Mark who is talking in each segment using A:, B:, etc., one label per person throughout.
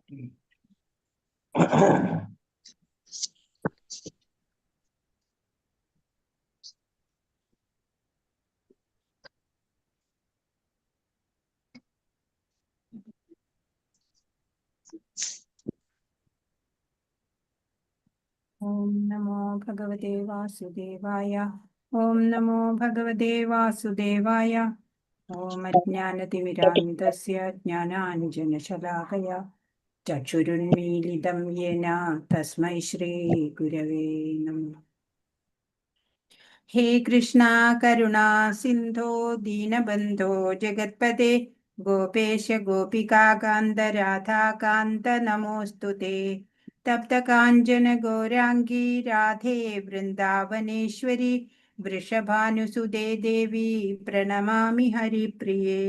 A: ഓം നമോ ഭഗവതേ വാസുദേവായ. ഓം നമോ ഭഗവതേ വാസുദേവായ. ഓം അജ്ഞാനതിമിരാന്തസ്യ ജ്ഞാനാഞ്ജനശലാകയ ചക്ഷുരുന്മീലിതം യേന തസ്മൈ ശ്രീ ഗുരവേ നമഃ. ഹേ കൃഷ്ണ കരുണാ സിന്ധോ ദീനബന്ധോ ജഗത്പദേ ഗോപേശ ഗോപികാകാന്ത രാധാകാന്ത നമോസ്തുതേ. തപ്തകാഞ്ചന ഗൗരാംഗീ രാധേ വൃന്ദാവനേശ്വരി വൃഷഭാനുസുതേ ദേവി പ്രണമാമി ഹരിപ്രിയേ.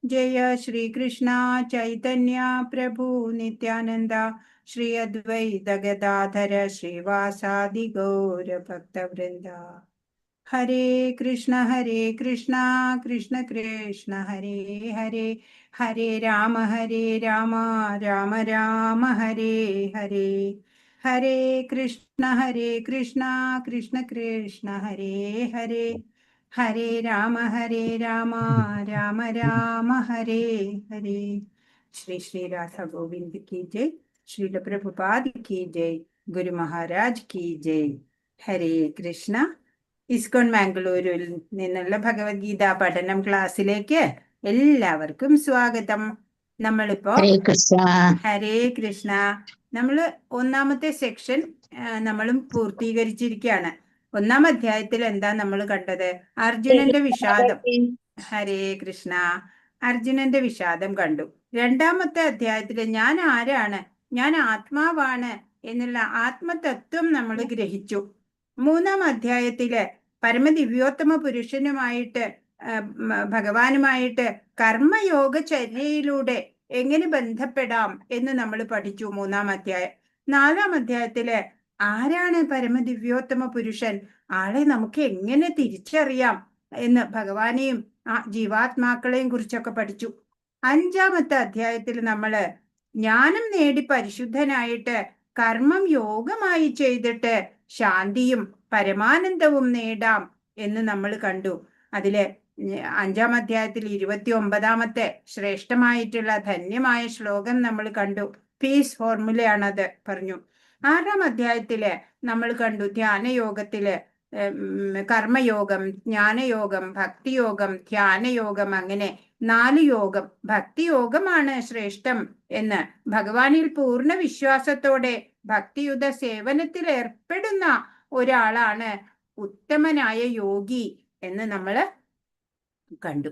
A: ജയ ശ്രീകൃഷ്ണ ചൈതന്യ പ്രഭു നിത്യാനന്ദ ശ്രീ അദ്വൈത ഗദാധര ശ്രീവാസാദി ഗൗര ഭക്തവൃന്ദ. ഹരേ കൃഷ്ണ കൃഷ്ണ കൃഷ്ണ ഹരേ ഹരേ, ഹരേ രാമ രാമ രാമ ഹരേ ഹരേ. ഹരേ കൃഷ്ണ കൃഷ്ണ കൃഷ്ണ ഹരേ ഹരേ, ഹരേ രാമ രാമ രാമ ഹരേ ഹരേ. ശ്രീ ശ്രീ രാധാ ഗോവിന്ദ് കി ജയ്. ശ്രീല പ്രഭുപാദ് കി ജയ്. ഗുരു മഹാരാജ് കി ജയ്. ഹരേ കൃഷ്ണ. ഇസ്കോൺ മാംഗ്ലൂരിൽ നിന്നുള്ള ഭഗവത്ഗീത പഠനം ക്ലാസ്സിലേക്ക് എല്ലാവർക്കും സ്വാഗതം. നമ്മളിപ്പോ ഹരേ കൃഷ്ണ നമ്മള് ഒന്നാമത്തെ സെക്ഷൻ നമ്മളും പൂർത്തീകരിച്ചിരിക്കുകയാണ്. ഒന്നാം അധ്യായത്തിൽ എന്താ നമ്മൾ കണ്ടത്? അർജുനന്റെ വിഷാദം. ഹരേ കൃഷ്ണ. അർജുനന്റെ വിഷാദം കണ്ടു. രണ്ടാമത്തെ അധ്യായത്തില് ഞാൻ ആരാണ്, ഞാൻ ആത്മാവാണ് എന്നുള്ള ആത്മതത്വം നമ്മൾ ഗ്രഹിച്ചു. മൂന്നാം അധ്യായത്തില് പരമദിവ്യോത്തമ പുരുഷനുമായിട്ട് ഭഗവാനുമായിട്ട് കർമ്മയോഗചര്യയിലൂടെ എങ്ങനെ ബന്ധപ്പെടാം എന്ന് നമ്മൾ പഠിച്ചു. മൂന്നാം അധ്യായം. നാലാം അധ്യായത്തില് ആരാണ് പരമദിവ്യോത്തമ പുരുഷൻ, ആളെ നമുക്ക് എങ്ങനെ തിരിച്ചറിയാം എന്ന് ഭഗവാനെയും ജീവാത്മാക്കളെയും കുറിച്ചൊക്കെ പഠിച്ചു. അഞ്ചാമത്തെ അധ്യായത്തിൽ നമ്മള് ജ്ഞാനം നേടി പരിശുദ്ധനായിട്ട് കർമ്മം യോഗമായി ചെയ്തിട്ട് ശാന്തിയും പരമാനന്ദവും നേടാം എന്ന് നമ്മൾ കണ്ടു. അതില് അഞ്ചാം അധ്യായത്തിൽ 29ാമത്തെ ശ്രേഷ്ഠമായിട്ടുള്ള ധന്യമായ ശ്ലോകം നമ്മൾ കണ്ടു. പീസ് ഫോർമുലയാണത് പറഞ്ഞു. ആറാം അധ്യായത്തില് നമ്മൾ കണ്ടു ധ്യാനയോഗത്തില് കർമ്മയോഗം, ജ്ഞാനയോഗം, ഭക്തിയോഗം, ധ്യാനയോഗം, അങ്ങനെ 4 യോഗം. ഭക്തിയോഗമാണ് ശ്രേഷ്ഠം എന്ന്, ഭഗവാനിൽ പൂർണ്ണ വിശ്വാസത്തോടെ ഭക്തിയുത സേവനത്തിൽ ഏർപ്പെടുന്ന ഒരാളാണ് ഉത്തമനായ യോഗി എന്ന് നമ്മൾ കണ്ടു.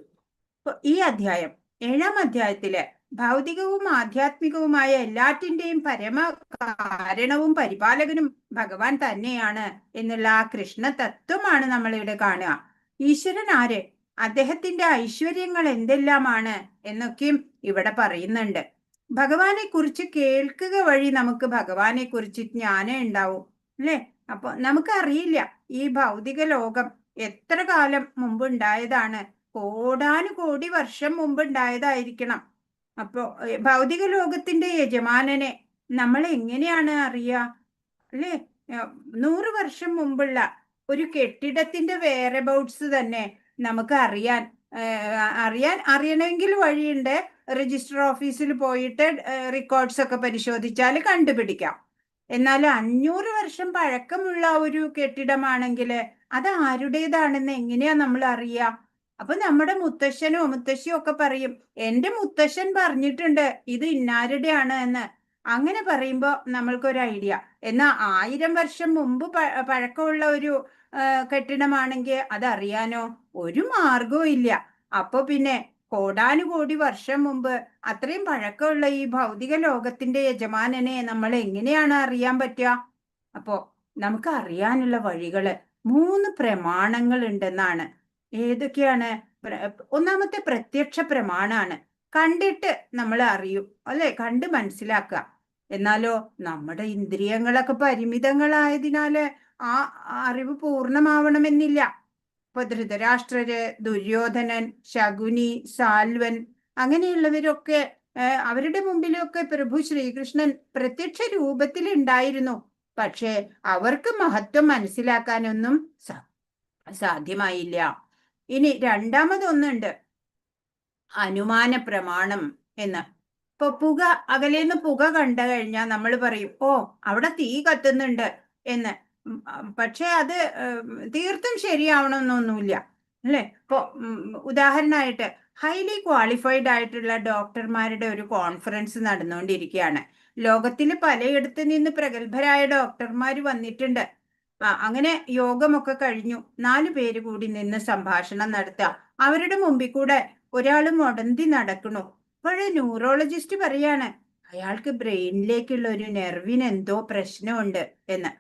A: ഈ അധ്യായം 7ാം അധ്യായത്തില് ഭൗതികവും ആധ്യാത്മികവുമായ എല്ലാറ്റിന്റെയും പരമ കാരണവും പരിപാലകനും ഭഗവാൻ തന്നെയാണ് എന്നുള്ള ആ കൃഷ്ണ തത്വമാണ് നമ്മൾ ഇവിടെ കാണുക. ഈശ്വരൻ ആര്, അദ്ദേഹത്തിന്റെ ഐശ്വര്യങ്ങൾ എന്തെല്ലാമാണ് എന്നൊക്കെയും ഇവിടെ പറയുന്നുണ്ട്. ഭഗവാനെ കുറിച്ച് കേൾക്കുക വഴി നമുക്ക് ഭഗവാനെ കുറിച്ച് ജ്ഞാനം ഉണ്ടാവും, അല്ലെ? അപ്പൊ നമുക്കറിയില്ല ഈ ഭൗതിക ലോകം എത്ര കാലം മുമ്പുണ്ടായതാണ്. കോടാനുകോടി വർഷം മുമ്പുണ്ടായതായിരിക്കണം. അപ്പോ ഭൗതിക ലോകത്തിന്റെ യജമാനനെ നമ്മൾ എങ്ങനെയാണ് അറിയുക, അല്ലെ? 100 വർഷം മുമ്പുള്ള ഒരു കെട്ടിടത്തിന്റെ വെയർഅബൌട്ട്സ് തന്നെ നമുക്ക് അറിയണമെങ്കിൽ വഴിയുണ്ട്. രജിസ്റ്റർ ഓഫീസിൽ പോയിട്ട് റെക്കോർഡ്സ് ഒക്കെ പരിശോധിച്ചാൽ കണ്ടുപിടിക്കാം. എന്നാൽ 500 വർഷം പഴക്കമുള്ള ഒരു കെട്ടിടമാണെങ്കിൽ അത് ആരുടേതാണെന്ന് എങ്ങനെയാ നമ്മൾ അറിയുക? അപ്പൊ നമ്മുടെ മുത്തശ്ശനോ മുത്തശ്ശിയോ ഒക്കെ പറയും, എന്റെ മുത്തശ്ശൻ പറഞ്ഞിട്ടുണ്ട് ഇത് ഇന്നാരുടെയാണ് എന്ന്. അങ്ങനെ പറയുമ്പോ നമ്മൾക്കൊരു ഐഡിയ. എന്നാൽ 1000 വർഷം മുമ്പ് പഴക്കമുള്ള ഒരു കെട്ടിടമാണെങ്കിൽ അതറിയാനോ ഒരു മാർഗവും ഇല്ല. അപ്പൊ പിന്നെ കോടാനുകോടി വർഷം മുമ്പ് അത്രയും പഴക്കമുള്ള ഈ ഭൗതിക ലോകത്തിന്റെ യജമാനനെ നമ്മൾ എങ്ങനെയാണ് അറിയാൻ പറ്റുക? അപ്പോ നമുക്ക് അറിയാനുള്ള വഴികള് 3 പ്രമാണങ്ങൾ ഉണ്ടെന്നാണ്. ഏതൊക്കെയാണ്? ഒന്നാമത്തെ പ്രത്യക്ഷ പ്രമാണാണ്. കണ്ടിട്ട് നമ്മൾ അറിയും, അല്ലെ? കണ്ട് മനസ്സിലാക്കുക. എന്നാലോ നമ്മുടെ ഇന്ദ്രിയങ്ങളൊക്കെ പരിമിതങ്ങളായതിനാല് ആ അറിവ് പൂർണ്ണമാവണമെന്നില്ല. ഇപ്പൊ ധൃതരാഷ്ട്രര്, ദുര്യോധനൻ, ശകുനി, സാൽവൻ അങ്ങനെയുള്ളവരൊക്കെ അവരുടെ മുമ്പിലൊക്കെ പ്രഭു ശ്രീകൃഷ്ണൻ പ്രത്യക്ഷ രൂപത്തിൽ ഉണ്ടായിരുന്നു. പക്ഷേ അവർക്ക് മഹത്വം മനസ്സിലാക്കാനൊന്നും സാധ്യമായില്ല. ഇനി രണ്ടാമതൊന്നുണ്ട്, അനുമാന പ്രമാണം എന്ന്. ഇപ്പൊ പുക, അകലേന്ന് പുക കണ്ടു കഴിഞ്ഞാൽ നമ്മൾ പറയും, ഓ അവിടെ തീ കത്തുന്നുണ്ട് എന്ന്. പക്ഷെ അത് തീർത്തും ശരിയാവണമെന്നൊന്നുമില്ല, അല്ലെ? ഇപ്പൊ ഉദാഹരണമായിട്ട് ഹൈലി ക്വാളിഫൈഡ് ആയിട്ടുള്ള ഡോക്ടർമാരുടെ ഒരു കോൺഫറൻസ് നടന്നുകൊണ്ടിരിക്കുകയാണ്. ലോകത്തിൽ പലയിടത്ത് നിന്ന് പ്രഗത്ഭരായ ഡോക്ടർമാർ വന്നിട്ടുണ്ട്. അങ്ങനെ യോഗമൊക്കെ കഴിഞ്ഞു 4 പേര് കൂടി നിന്ന് സംഭാഷണം നടത്തുക. അവരുടെ മുമ്പിൽ കൂടെ ഒരാൾ മുടന്തി നടക്കണു. അപ്പോഴേ ന്യൂറോളജിസ്റ്റ് പറയാണ്, അയാൾക്ക് ബ്രെയിനിലേക്കുള്ള ഒരു നെർവിന് എന്തോ പ്രശ്നമുണ്ട് എന്ന്.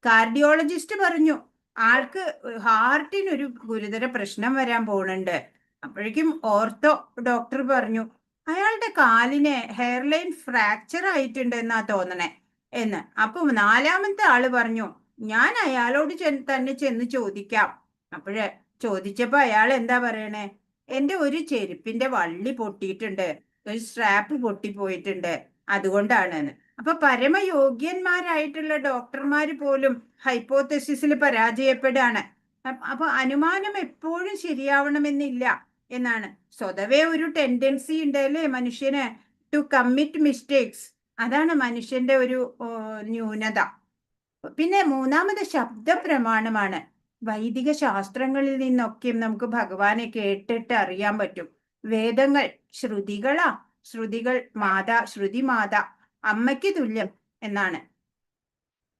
A: കാർഡിയോളജിസ്റ്റ് പറഞ്ഞു, ആൾക്ക് ഹാർട്ടിനൊരു ഗുരുതര പ്രശ്നം വരാൻ പോകുന്നുണ്ട്. അപ്പോഴേക്കും ഓർത്തോ ഡോക്ടർ പറഞ്ഞു, അയാളുടെ കാലിന് ഹെയർലൈൻ ഫ്രാക്ചർ ആയിട്ടുണ്ട് എന്നാ തോന്നണേ എന്ന്. അപ്പൊ 4ാമത്തെ ആള് പറഞ്ഞു, ഞാൻ അയാളോട് തന്നെ ചെന്ന് ചോദിക്കാം. അപ്പോഴേ ചോദിച്ചപ്പോ അയാൾ എന്താ പറയണേ, എന്റെ ഒരു ചെരുപ്പിന്റെ വള്ളി പൊട്ടിയിട്ടുണ്ട്, ഒരു സ്ട്രാപ്പ് പൊട്ടിപ്പോയിട്ടുണ്ട്, അതുകൊണ്ടാണ്. അപ്പൊ പരമയോഗ്യന്മാരായിട്ടുള്ള ഡോക്ടർമാർ പോലും ഹൈപ്പോത്തസിസിൽ പരാജയപ്പെടുകയാണ്. അപ്പൊ അനുമാനം എപ്പോഴും ശരിയാവണമെന്നില്ല എന്നാണ്. സ്വതവേ ഒരു ടെൻഡൻസി ഉണ്ട് അല്ലേ മനുഷ്യന്, ടു കമ്മിറ്റ് മിസ്റ്റേക്സ്. അതാണ് മനുഷ്യന്റെ ഒരു ന്യൂനത. പിന്നെ 3ാമത് ശബ്ദ പ്രമാണമാണ്. വൈദിക ശാസ്ത്രങ്ങളിൽ നിന്നൊക്കെ നമുക്ക് ഭഗവാനെ കേട്ടിട്ട് അറിയാൻ പറ്റും. വേദങ്ങൾ ശ്രുതികളാ, ശ്രുതികൾ ശ്രുതി മാതാ, അമ്മയ്ക്ക് തുല്യം എന്നാണ്.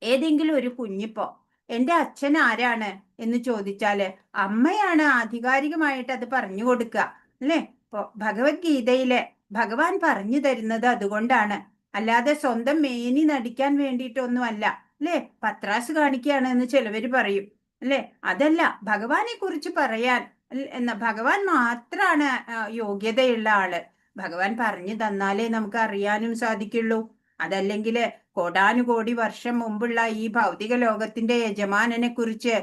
A: ഏതെങ്കിലും ഒരു കുഞ്ഞിപ്പോ എന്റെ അച്ഛൻ ആരാണ് എന്ന് ചോദിച്ചാല് അമ്മയാണ് ആധികാരികമായിട്ട് അത് പറഞ്ഞു കൊടുക്കുക, അല്ലെ? ഇപ്പൊ ഭഗവത്ഗീതയിലെ ഭഗവാൻ പറഞ്ഞു തരുന്നത് അതുകൊണ്ടാണ്, അല്ലാതെ സ്വന്തം മേനി നടിക്കാൻ വേണ്ടിയിട്ടൊന്നുമല്ല, അല്ലെ? പത്രാസ് കാണിക്കുകയാണ് എന്ന് ചിലവര് പറയും, അല്ലെ? അതല്ല, ഭഗവാനെ കുറിച്ച് പറയാൻ ഭഗവാൻ മാത്രാണ് യോഗ്യതയുള്ള ആള്. ഭഗവാൻ പറഞ്ഞു തന്നാലേ നമുക്ക് അറിയാനും സാധിക്കുള്ളൂ. അതല്ലെങ്കിൽ കോടാനുകോടി വർഷം മുമ്പുള്ള ഈ ഭൗതിക ലോകത്തിന്റെ യജമാനനെ കുറിച്ച്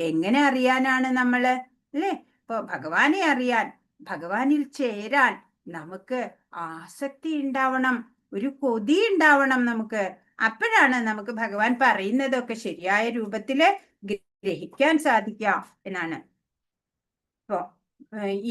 A: എങ്ങനെ അറിയാനാണ് നമ്മള്, അല്ലെ? ഇപ്പൊ ഭഗവാനെ അറിയാൻ, ഭഗവാനിൽ ചേരാൻ നമുക്ക് ആസക്തി ഉണ്ടാവണം, ഒരു കൊതി ഉണ്ടാവണം നമുക്ക്. അപ്പോഴാണ് നമുക്ക് ഭഗവാൻ പറയുന്നതൊക്കെ ശരിയായ രൂപത്തില് ഗ്രഹിക്കാൻ സാധിക്കുക എന്നാണ്. ഇപ്പോ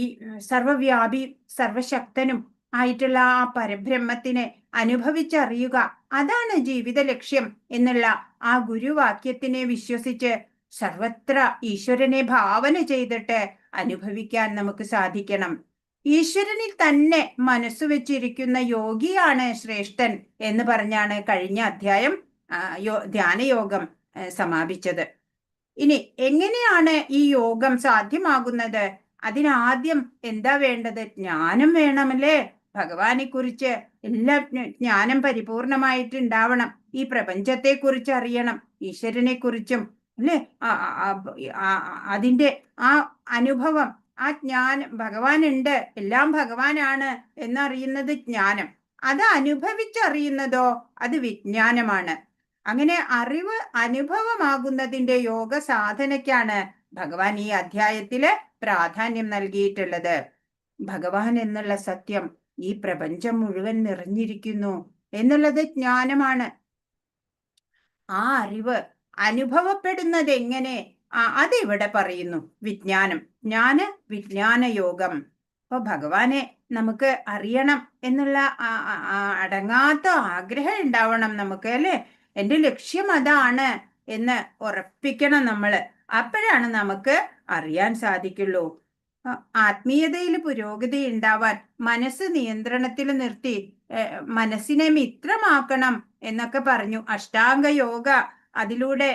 A: ഈ സർവവ്യാപി സർവശക്തനും ആയിട്ടുള്ള ആ പരബ്രഹ്മത്തിനെ അനുഭവിച്ചറിയുക, അതാണ് ജീവിത ലക്ഷ്യം എന്നുള്ള ആ ഗുരുവാക്യത്തിനെ വിശ്വസിച്ച് സർവത്ര ഈശ്വരനെ ഭാവന ചെയ്തിട്ട് അനുഭവിക്കാൻ നമുക്ക് സാധിക്കണം. ഈശ്വരനിൽ തന്നെ മനസ്സു വെച്ചിരിക്കുന്ന യോഗിയാണ് ശ്രേഷ്ഠൻ എന്ന് പറഞ്ഞാണ് കഴിഞ്ഞ അധ്യായം ധ്യാനയോഗം സമാപിച്ചത്. ഇനി എങ്ങനെയാണ് ഈ യോഗം സാധ്യമാകുന്നത്? അതിനാദ്യം എന്താ വേണ്ടത്? ജ്ഞാനം വേണമല്ലേ? ഭഗവാനെ കുറിച്ച് എല്ലാം ജ്ഞാനം പരിപൂർണമായിട്ട് ഉണ്ടാവണം. ഈ പ്രപഞ്ചത്തെ കുറിച്ച് അറിയണം, ഈശ്വരനെ കുറിച്ചും, അല്ലെ? അതിന്റെ ആ അനുഭവം, ആ ജ്ഞാനം, ഭഗവാൻ ഉണ്ട്, എല്ലാം ഭഗവാനാണ് എന്നറിയുന്നത് ജ്ഞാനം. അത് അനുഭവിച്ചറിയുന്നതോ അത് വിജ്ഞാനമാണ്. അങ്ങനെ അറിവ് അനുഭവമാകുന്നതിന്റെ യോഗ സാധനയ്ക്കാണ് ഭഗവാൻ ഈ അധ്യായത്തില് പ്രാധാന്യം നൽകിയിട്ടുള്ളത്. ഭഗവാൻ എന്നുള്ള സത്യം ഈ പ്രപഞ്ചം മുഴുവൻ നിറഞ്ഞിരിക്കുന്നു എന്നുള്ളത് ജ്ഞാനമാണ്. ആ അറിവ് അനുഭവപ്പെടുന്നത് എങ്ങനെ? അതിവിടെ പറയുന്നു, വിജ്ഞാനം. വിജ്ഞാന യോഗം. അപ്പൊ ഭഗവാനെ നമുക്ക് അറിയണം എന്നുള്ള അടങ്ങാത്ത ആഗ്രഹം ഉണ്ടാവണം നമുക്ക്, അല്ലെ? എന്റെ ലക്ഷ്യം അതാണ് എന്ന് ഉറപ്പിക്കണം നമ്മള്. അപ്പോഴാണ് നമുക്ക് അറിയാൻ സാധിക്കുള്ളൂ. ആത്മീയതയിൽ പുരോഗതി ഉണ്ടാവാൻ മനസ്സ് നിയന്ത്രണത്തിൽ നിർത്തി മനസ്സിനെ മിത്രമാക്കണം എന്നൊക്കെ പറഞ്ഞു. അഷ്ടാംഗ യോഗ, അതിലൂടെ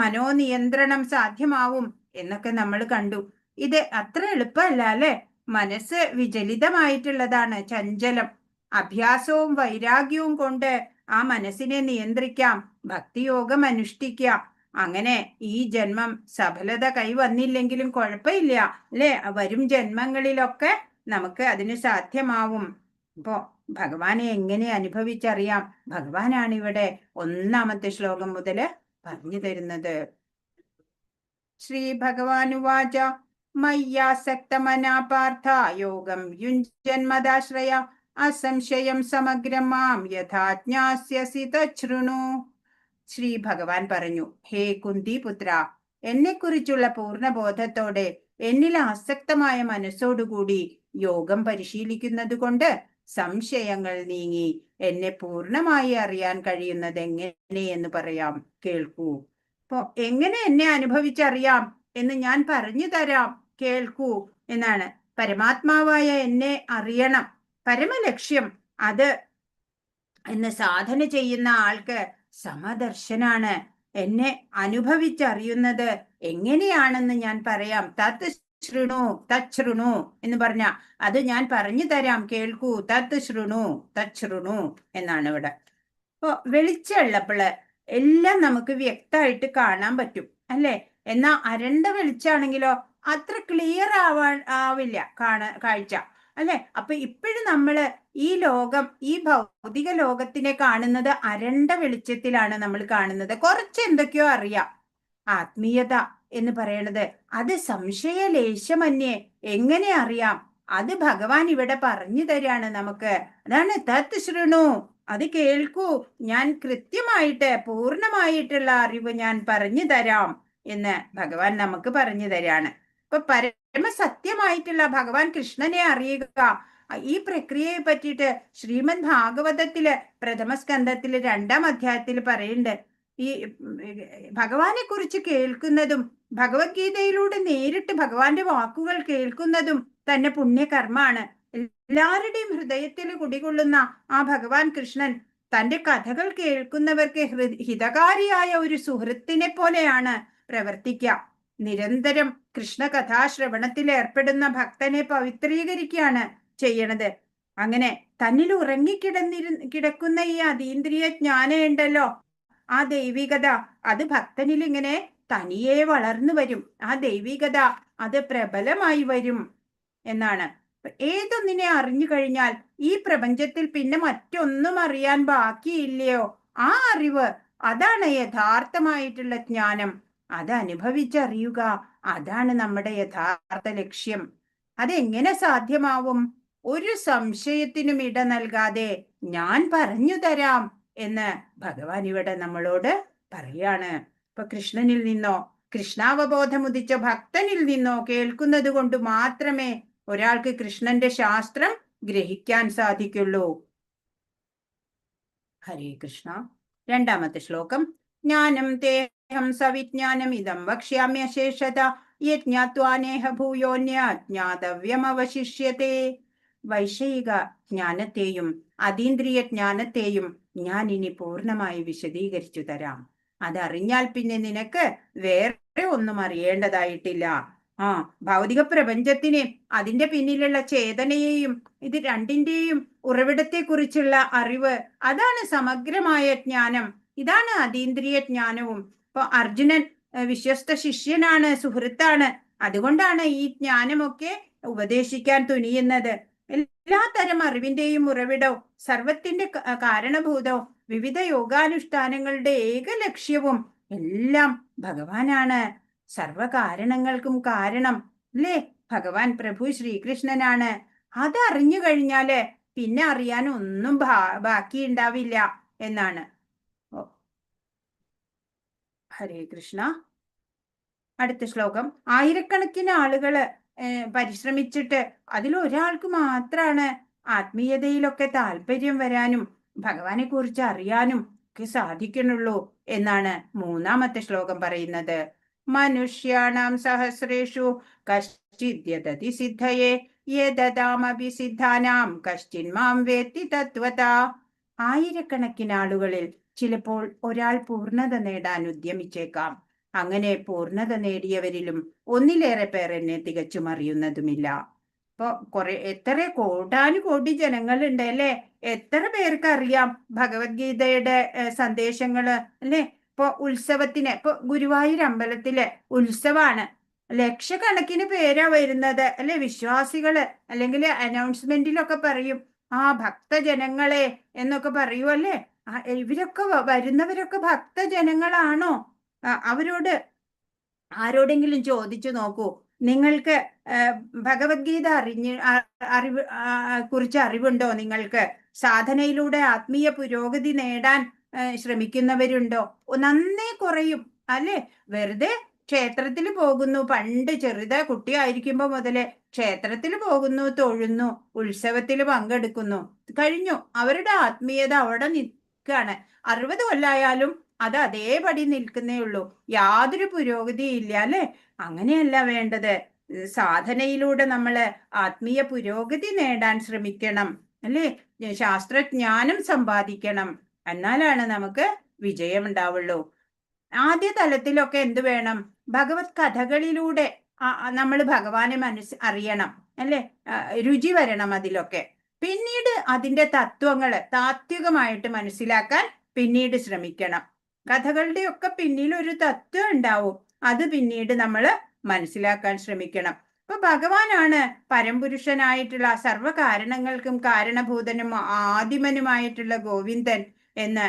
A: മനോനിയന്ത്രണം സാധ്യമാവും എന്നൊക്കെ നമ്മൾ കണ്ടു. ഇത് അത്ര എളുപ്പമല്ല, അല്ലെ? മനസ്സ് വിചലിതമായിട്ടുള്ളതാണ്, ചഞ്ചലം. അഭ്യാസവും വൈരാഗ്യവും കൊണ്ട് ആ മനസ്സിനെ നിയന്ത്രിക്കാം, ഭക്തിയോഗം അനുഷ്ഠിക്കാം. അങ്ങനെ ഈ ജന്മം സഫലത കൈവന്നില്ലെങ്കിലും കുഴപ്പമില്ല, അല്ലെ? വരും ജന്മങ്ങളിലൊക്കെ നമുക്ക് അതിന് സാധ്യമാവും. അപ്പോ ഭഗവാനെ എങ്ങനെ അനുഭവിച്ചറിയാം? ഭഗവാനാണ് ഇവിടെ 1ാമത്തെ ശ്ലോകം മുതല് പറഞ്ഞു തരുന്നത്. ശ്രീ ഭഗവാനുവാച മയ്യാസക്തമനാ പാർത്ഥ യോഗം യുഞ്ജന്മദാശ്രയ അസംശയം സമഗ്രം മാം യഥാജ്ഞാസ്യസി തച്ഛൃണു. ശ്രീ ഭഗവാൻ പറഞ്ഞു, ഹേ കുന്തി പുത്ര, എന്നെക്കുറിച്ചുള്ള പൂർണ്ണബോധത്തോടെ എന്നിൽ ആസക്തമായ മനസ്സോടുകൂടി യോഗം പരിശീലിക്കുന്നത് കൊണ്ട് സംശയങ്ങൾ നീങ്ങി എന്നെ പൂർണ്ണമായി അറിയാൻ കഴിയുന്നത് എങ്ങനെയെന്ന് പറയാം, കേൾക്കൂ. അപ്പോ എങ്ങനെ എന്നെ അനുഭവിച്ചറിയാം എന്ന് ഞാൻ പറഞ്ഞു തരാം, കേൾക്കൂ എന്നാണ്. പരമാത്മാവായ എന്നെ അറിയണം, പരമലക്ഷ്യം അത് എന്ന് സാധന ചെയ്യുന്ന ആൾക്ക് സമദർശനാണ്. എന്നെ അനുഭവിച്ചറിയുന്നത് എങ്ങനെയാണെന്ന് ഞാൻ പറയാം. തത് ശൃണു തച്ഛൃണു എന്ന് പറഞ്ഞ അത് ഞാൻ പറഞ്ഞു തരാം, കേൾക്കൂ. തത് ശൃണു തച്ഛൃണു എന്നാണ് ഇവിടെ. അപ്പൊ വെളിച്ചമുള്ളപ്പോള് എല്ലാം നമുക്ക് വ്യക്തമായിട്ട് കാണാൻ പറ്റും, അല്ലെ? എന്നാ അരണ്ട വെളിച്ചാണെങ്കിലോ അത്ര ക്ലിയർ ആവില്ല കാഴ്ച, അല്ലെ? അപ്പൊ ഇപ്പോഴും നമ്മള് ഈ ലോകം, ഈ ഭൗതിക ലോകത്തിനെ കാണുന്നത് അരണ്ട വെളിച്ചത്തിലാണ് നമ്മൾ കാണുന്നത്. കുറച്ച് എന്തൊക്കെയോ അറിയാം. ആത്മീയത എന്ന് പറയണത് അത് സംശയലേശമന്യേ എങ്ങനെ അറിയാം? അത് ഭഗവാൻ ഇവിടെ പറഞ്ഞു തരാണ് നമുക്ക്. അതാണ് തത് ശൃണു, അത് കേൾക്കൂ, ഞാൻ കൃത്യമായിട്ട് പൂർണ്ണമായിട്ടുള്ള അറിവ് ഞാൻ പറഞ്ഞു തരാം എന്ന് ഭഗവാൻ നമുക്ക് പറഞ്ഞു തരാണ്. ഇപ്പൊ പരമസത്യമായിട്ടുള്ള ഭഗവാൻ കൃഷ്ണനെ അറിയുക, ഈ പ്രക്രിയയെ പറ്റിയിട്ട് ശ്രീമദ് ഭാഗവതത്തില് പ്രഥമ സ്കന്ധത്തില് 2-ാം അധ്യായത്തിൽ പറയുന്നുണ്ട്. ഈ ഭഗവാനെ കുറിച്ച് കേൾക്കുന്നതും ഭഗവത്ഗീതയിലൂടെ നേരിട്ട് ഭഗവാന്റെ വാക്കുകൾ കേൾക്കുന്നതും തന്നെ പുണ്യകർമാണ്. എല്ലാവരുടെയും ഹൃദയത്തിൽ കുടികൊള്ളുന്ന ആ ഭഗവാൻ കൃഷ്ണൻ തന്റെ കഥകൾ കേൾക്കുന്നവർക്ക് ഹിതകാരിയായ ഒരു സുഹൃത്തിനെ പോലെയാണ് പ്രവർത്തിക്കുക. നിരന്തരം കൃഷ്ണ കഥാശ്രവണത്തിൽ ഏർപ്പെടുന്ന ഭക്തനെ പവിത്രീകരിക്കുകയാണ് ചെയ്യണത്. അങ്ങനെ തന്നിൽ കിടക്കുന്ന ഈ അതീന്ദ്രിയ ജ്ഞാനം ഉണ്ടല്ലോ, ആ ദൈവികത, അത് ഭക്തനിൽ ഇങ്ങനെ തനിയെ വളർന്നു വരും. ആ ദൈവികത അത് പ്രബലമായി വരും എന്നാണ്. ഏതൊന്നിനെ അറിഞ്ഞു കഴിഞ്ഞാൽ ഈ പ്രപഞ്ചത്തിൽ പിന്നെ മറ്റൊന്നും അറിയാൻ ബാക്കിയില്ലയോ? ആ അറിവ്, അതാണ് യഥാർത്ഥമായിട്ടുള്ള ജ്ഞാനം. അത് അനുഭവിച്ചറിയുക, അതാണ് നമ്മുടെ യഥാർത്ഥ ലക്ഷ്യം. അതെങ്ങനെ സാധ്യമാവും? ഒരു സംശയത്തിനും ഇട നൽകാതെ ഞാൻ പറഞ്ഞു തരാം എന്ന് ഭഗവാൻ ഇവിടെ നമ്മളോട് പറയാണ്. ഇപ്പൊ കൃഷ്ണനിൽ നിന്നോ, കൃഷ്ണാവബോധം ഉദിച്ച ഭക്തനിൽ നിന്നോ കേൾക്കുന്നത് കൊണ്ട് മാത്രമേ ഒരാൾക്ക് കൃഷ്ണന്റെ ശാസ്ത്രം ഗ്രഹിക്കാൻ സാധിക്കുള്ളൂ. ഹരേ കൃഷ്ണ. 2-ാമത്തെ ശ്ലോകം. ജ്ഞാനം തേഹം സവിജ്ഞാനം ഇതം വക്ഷ്യാമ്യശേഷത യജ്ഞാത്വാനേഹ ഭൂയോന്യജ്ഞാതവ്യമവശിഷ്യത്തെ. വൈഷയിക ജ്ഞാനത്തെയും അതീന്ദ്രിയ ജ്ഞാനത്തെയും ഞാൻ ഇനി പൂർണ്ണമായി വിശദീകരിച്ചു തരാം. അതറിഞ്ഞാൽ പിന്നെ നിനക്ക് വേറെ ഒന്നും അറിയേണ്ടതായിട്ടില്ല. ഭൗതിക പ്രപഞ്ചത്തിനെ, അതിന്റെ പിന്നിലുള്ള ചേതനയെയും ഇത് രണ്ടിന്റെയും ഉറവിടത്തെ കുറിച്ചുള്ള അറിവ്, അതാണ് സമഗ്രമായ ജ്ഞാനം. ഇതാണ് അതീന്ദ്രിയ ജ്ഞാനവും. ഇപ്പൊ അർജുനൻ വിശ്വസ്ത ശിഷ്യനാണ്, സുഹൃത്താണ്. അതുകൊണ്ടാണ് ഈ ജ്ഞാനമൊക്കെ ഉപദേശിക്കാൻ തുനിയുന്നത്. എല്ലാ തരം അറിവിന്റെയും ഉറവിടവും സർവത്തിന്റെ കാരണഭൂതവും വിവിധ യോഗാനുഷ്ഠാനങ്ങളുടെ ഏക ലക്ഷ്യവും എല്ലാം ഭഗവാനാണ്. സർവകാരണങ്ങൾക്കും കാരണം, അല്ലേ? ഭഗവാൻ പ്രഭു ശ്രീകൃഷ്ണനാണ്. അതറിഞ്ഞു കഴിഞ്ഞാല് പിന്നെ അറിയാൻ ഒന്നും ബാക്കി ഉണ്ടാവില്ല എന്നാണ്. ഹരേ കൃഷ്ണ. അടുത്ത ശ്ലോകം. ആയിരക്കണക്കിന് ആളുകള് പരിശ്രമിച്ചിട്ട് അതിലൊരാൾക്ക് മാത്രാണ് ആത്മീയതയിലൊക്കെ താല്പര്യം വരാനും ഭഗവാനെ കുറിച്ച് അറിയാനും ഒക്കെ സാധിക്കണുള്ളൂ എന്നാണ് 3-ാമത്തെ ശ്ലോകം പറയുന്നത്. മനുഷ്യാണാം സഹസ്രേഷു കശ്ചിദ്യതതി സിദ്ധയേ യദതാമപി സിദ്ധാനാം കശ്ചിന്മാം വേത്തി തത്വതാ. ആയിരക്കണക്കിന് ആളുകളിൽ ചിലപ്പോൾ ഒരാൾ പൂർണ്ണത നേടാൻ ഉദ്യമിച്ചേക്കാം. അങ്ങനെ പൂർണ്ണത നേടിയവരിലും ഒന്നിലേറെ പേർ എന്നെ തികച്ചും അറിയുന്നതുമില്ല. ഇപ്പൊ എത്ര കോടാനുകോടി ജനങ്ങളുണ്ട്, അല്ലെ? എത്ര പേർക്ക് അറിയാം ഭഗവത്ഗീതയുടെ സന്ദേശങ്ങള്, അല്ലെ? ഇപ്പൊ ഉത്സവത്തിന്, ഇപ്പൊ ഗുരുവായൂർ അമ്പലത്തിലെ ഉത്സവാണ്, ലക്ഷക്കണക്കിന് പേരാ വരുന്നത്, അല്ലെ? വിശ്വാസികള്, അല്ലെങ്കിൽ അനൗൺസ്മെന്റിലൊക്കെ പറയും ഭക്തജനങ്ങളെ എന്നൊക്കെ പറയൂ, അല്ലെ? ഇവരൊക്കെ വരുന്നവരൊക്കെ ഭക്തജനങ്ങളാണോ? അവരോട് ആരോടെങ്കിലും ചോദിച്ചു നോക്കൂ, നിങ്ങൾക്ക് ഭഗവത്ഗീത കുറിച്ച് അറിവുണ്ടോ? നിങ്ങൾക്ക് സാധനയിലൂടെ ആത്മീയ പുരോഗതി നേടാൻ ശ്രമിക്കുന്നവരുണ്ടോ? നന്നേ കുറയും അല്ലെ? വെറുതെ ക്ഷേത്രത്തിൽ പോകുന്നു, പണ്ട് കുട്ടിയായിരിക്കുമ്പോ മുതലേ ക്ഷേത്രത്തിൽ പോകുന്നു, തൊഴുന്നു, ഉത്സവത്തിൽ പങ്കെടുക്കുന്നു, കഴിഞ്ഞു. അവരുടെ ആത്മീയത അവിടെ നിൽക്കുകയാണ്. 60 കൊല്ലായാലും അത് അതേപടി നിൽക്കുന്നേ ഉള്ളൂ. യാതൊരു പുരോഗതിയില്ല അല്ലെ? അങ്ങനെയല്ല വേണ്ടത്. സാധനയിലൂടെ നമ്മള് ആത്മീയ പുരോഗതി നേടാൻ ശ്രമിക്കണം അല്ലേ? ശാസ്ത്രജ്ഞാനം സമ്പാദിക്കണം. എന്നാലാണ് നമുക്ക് വിജയം ഉണ്ടാവുള്ളൂ. ആദ്യ തലത്തിലൊക്കെ എന്ത് വേണം? ഭഗവത് കഥകളിലൂടെ നമ്മൾ ഭഗവാനെ അറിയണം അല്ലെ? രുചി വരണം അതിലൊക്കെ. പിന്നീട് അതിന്റെ തത്വങ്ങള് താത്വികമായിട്ട് മനസ്സിലാക്കാൻ പിന്നീട് ശ്രമിക്കണം. കഥകളുടെ ഒക്കെ പിന്നിൽ ഒരു തത്വം ഉണ്ടാവും. അത് പിന്നീട് നമ്മൾ മനസ്സിലാക്കാൻ ശ്രമിക്കണം. അപ്പൊ ഭഗവാനാണ് പരംപുരുഷനായിട്ടുള്ള സർവകാരണങ്ങൾക്കും കാരണഭൂതനും ആദിമനുമായിട്ടുള്ള ഗോവിന്ദൻ എന്ന്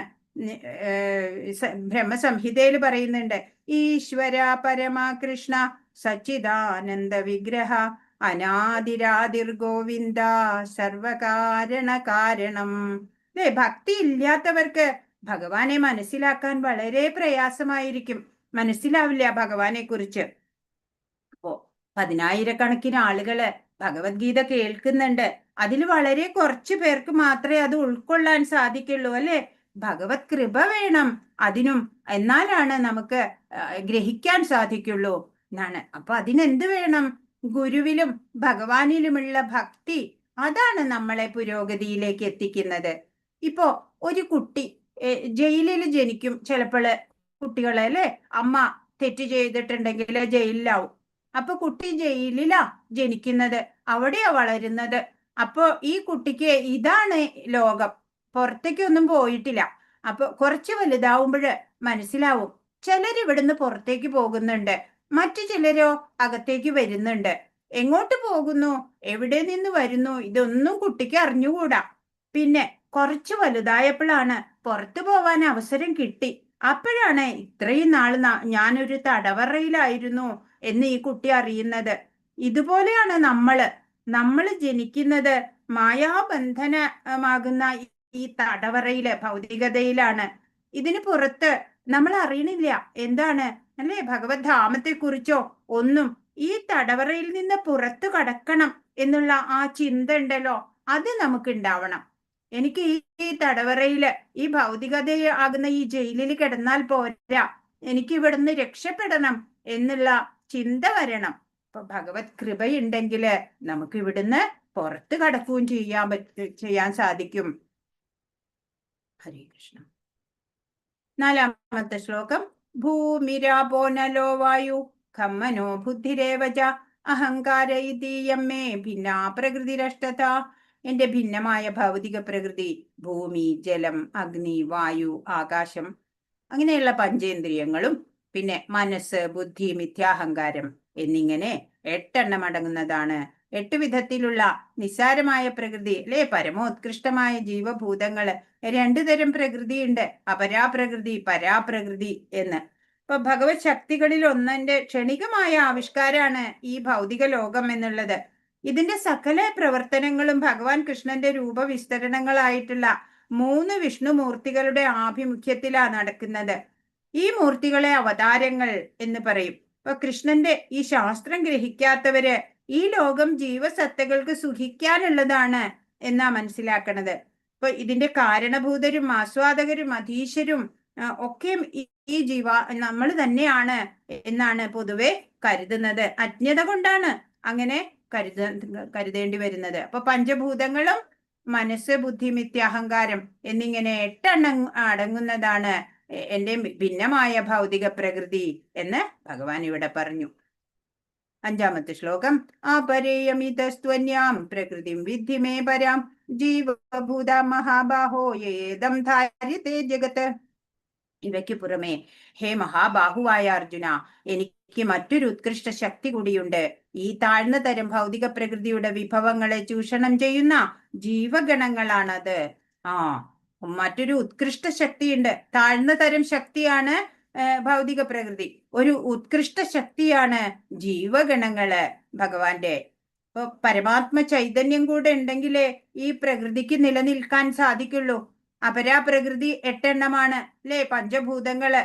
A: ബ്രഹ്മസംഹിതയിൽ പറയുന്നുണ്ട്. ഈശ്വര പരമകൃഷ്ണ സച്ചിദാനന്ദ വിഗ്രഹ അനാദിരാദിർ ഗോവിന്ദ സർവകാരണ കാരണം. അല്ലെ? ഭക്തി ഇല്ലാത്തവർക്ക് ഭഗവാനെ മനസ്സിലാക്കാൻ വളരെ പ്രയാസമായിരിക്കും. മനസ്സിലാവില്ല ഭഗവാനെ കുറിച്ച്. അപ്പോ 10,000-കണക്കിന് ആളുകള് ഭഗവത്ഗീത കേൾക്കുന്നുണ്ട്. അതിൽ വളരെ കുറച്ചു പേർക്ക് മാത്രമേ അത് ഉൾക്കൊള്ളാൻ സാധിക്കുള്ളൂ അല്ലെ? ഭഗവത് കൃപ വേണം അതിനും, എന്നാലാണ് നമുക്ക് ഗ്രഹിക്കാൻ സാധിക്കുള്ളൂ എന്നാണ്. അപ്പൊ അതിനെന്ത് വേണം? ഗുരുവിലും ഭഗവാനിലുമുള്ള ഭക്തി, അതാണ് നമ്മളെ പുരോഗതിയിലേക്ക് എത്തിക്കുന്നത്. ഇപ്പോ ഒരു കുട്ടി ജയിലിൽ ജനിക്കും ചിലപ്പോള്. കുട്ടികളെ അല്ലെ, അമ്മ തെറ്റ് ചെയ്തിട്ടുണ്ടെങ്കിൽ ജയിലിലാവും. അപ്പൊ കുട്ടി ജയിലിലാ ജനിക്കുന്നത്, അവിടെയാ വളരുന്നത്. അപ്പൊ ഈ കുട്ടിക്ക് ഇതാണ് ലോകം, പുറത്തേക്കൊന്നും പോയിട്ടില്ല. അപ്പൊ കുറച്ച് വലുതാവുമ്പോഴ് മനസ്സിലാവും. ചിലർ ഇവിടുന്ന് പുറത്തേക്ക് പോകുന്നുണ്ട്, മറ്റു ചിലരോ അകത്തേക്ക് വരുന്നുണ്ട്. എങ്ങോട്ട് പോകുന്നു, എവിടെ നിന്ന് വരുന്നു, ഇതൊന്നും കുട്ടിക്ക് അറിഞ്ഞുകൂടാ. പിന്നെ കുറച്ച് വലുതായപ്പോഴാണ് പുറത്തു പോവാൻ അവസരം കിട്ടി. അപ്പോഴാണ് ഇത്രയും നാൾ ഞാനൊരു തടവറയിലായിരുന്നു എന്ന് ഈ കുട്ടി അറിയുന്നത്. ഇതുപോലെയാണ് നമ്മള് ജനിക്കുന്നത് മായാബന്ധനമാകുന്ന ഈ തടവറയില്, ഭൗതികതയിലാണ്. ഇതിന് പുറത്ത് നമ്മൾ അറിയണില്ല എന്താണ് അല്ലെ? ഭഗവത് ധാമത്തെ കുറിച്ചോ ഒന്നും. ഈ തടവറയിൽ നിന്ന് പുറത്തു കടക്കണം എന്നുള്ള ആ ചിന്ത ഉണ്ടല്ലോ, അത് നമുക്ക് ഉണ്ടാവണം. എനിക്ക് ഈ തടവറയില്, ഈ ഭൗതികതയാകുന്ന ഈ ജയിലിൽ കിടന്നാൽ പോരാ, എനിക്ക് ഇവിടുന്ന് രക്ഷപ്പെടണം എന്നുള്ള ചിന്ത വരണം. അപ്പൊ ഭഗവത് കൃപയുണ്ടെങ്കില് നമുക്ക് ഇവിടുന്ന് പുറത്ത് കടക്കുകയും ചെയ്യാൻ സാധിക്കും. ഹരേ കൃഷ്ണ. 4-ാമത്തെ ശ്ലോകം. ഭൂമിരാപോ നലോ വായു ഖമ്മനോ ബുദ്ധിരേവച അഹങ്കാര ഇതീയം മേ ഭിന്നാ പ്രകൃതിരഷ്ടത. എന്റെ ഭിന്നമായ ഭൗതിക പ്രകൃതി ഭൂമി, ജലം, അഗ്നി, വായു, ആകാശം, അങ്ങനെയുള്ള പഞ്ചേന്ദ്രിയങ്ങളും പിന്നെ മനസ്സ്, ബുദ്ധി, മിഥ്യാഹങ്കാരം എന്നിങ്ങനെ 8 എണ്ണം അടങ്ങുന്നതാണ്. 8 വിധത്തിലുള്ള നിസ്സാരമായ പ്രകൃതി അല്ലെ? പരമോത്കൃഷ്ടമായ ജീവഭൂതങ്ങള് 2 തരം പ്രകൃതിയുണ്ട്, അപരാപ്രകൃതി, പരാപ്രകൃതി എന്ന്. ഇപ്പൊ ഭഗവത് ശക്തികളിൽ ഒന്നിന്റെ ക്ഷണികമായ ആവിഷ്കാരാണ് ഈ ഭൗതിക ലോകം എന്നുള്ളത്. ഇതിന്റെ സകല പ്രവർത്തനങ്ങളും ഭഗവാൻ കൃഷ്ണന്റെ രൂപവിസ്തരണങ്ങളായിട്ടുള്ള 3 വിഷ്ണുമൂർത്തികളുടെ ആഭിമുഖ്യത്തിലാണ് നടക്കുന്നത്. ഈ മൂർത്തികളെ അവതാരങ്ങൾ എന്ന് പറയും. ഇപ്പൊ കൃഷ്ണന്റെ ഈ ശാസ്ത്രം ഗ്രഹിക്കാത്തവര് ഈ ലോകം ജീവസത്തകൾക്ക് സുഖിക്കാനുള്ളതാണ് എന്നാ മനസ്സിലാക്കണത്. ഇപ്പൊ ഇതിന്റെ കാരണഭൂതരും ആസ്വാദകരും അധീശരും ഒക്കെ ഈ നമ്മൾ തന്നെയാണ് എന്നാണ് പൊതുവെ കരുതുന്നത്. അജ്ഞത കൊണ്ടാണ് അങ്ങനെ കരുതേണ്ടി വരുന്നത്. അപ്പൊ പഞ്ചഭൂതങ്ങളും മനസ്സ്, ബുദ്ധി, മിഥ്യാഹങ്കാരം എന്നിങ്ങനെ 8 എണ്ണം അടങ്ങുന്നതാണ് എന്റെ ഭിന്നമായ ഭൗതിക പ്രകൃതി എന്ന് ഭഗവാൻ ഇവിടെ പറഞ്ഞു. 5-ാമത്തെ ശ്ലോകം. അപരേയമിതസ്ത്വന്യാം പ്രകൃതിം വിദ്ധി മേ പരാം ജീവഭൂത മഹാബാഹോ ഏതം ധാര്യത്തെ ജഗത്ത്. ഇവയ്ക്ക് പുറമെ ഹേ മഹാബാഹുവായ അർജുന, എനിക്ക് മറ്റൊരു ഉത്കൃഷ്ട ശക്തി കൂടിയുണ്ട്. ഈ താഴ്ന്ന തരം ഭൗതിക പ്രകൃതിയുടെ വിഭവങ്ങളെ ചൂഷണം ചെയ്യുന്ന ജീവഗണങ്ങളാണത്. മറ്റൊരു ഉത്കൃഷ്ട ശക്തിയുണ്ട്. താഴ്ന്ന തരം ശക്തിയാണ് ഭൗതിക പ്രകൃതി. ഒരു ഉത്കൃഷ്ട ശക്തിയാണ് ജീവഗണങ്ങള് ഭഗവാന്റെ. ഇപ്പൊ പരമാത്മ ചൈതന്യം കൂടെ ഉണ്ടെങ്കിലേ ഈ പ്രകൃതിക്ക് നിലനിൽക്കാൻ സാധിക്കുള്ളൂ. അപരാപ്രകൃതി 8 അല്ലേ? പഞ്ചഭൂതങ്ങള്,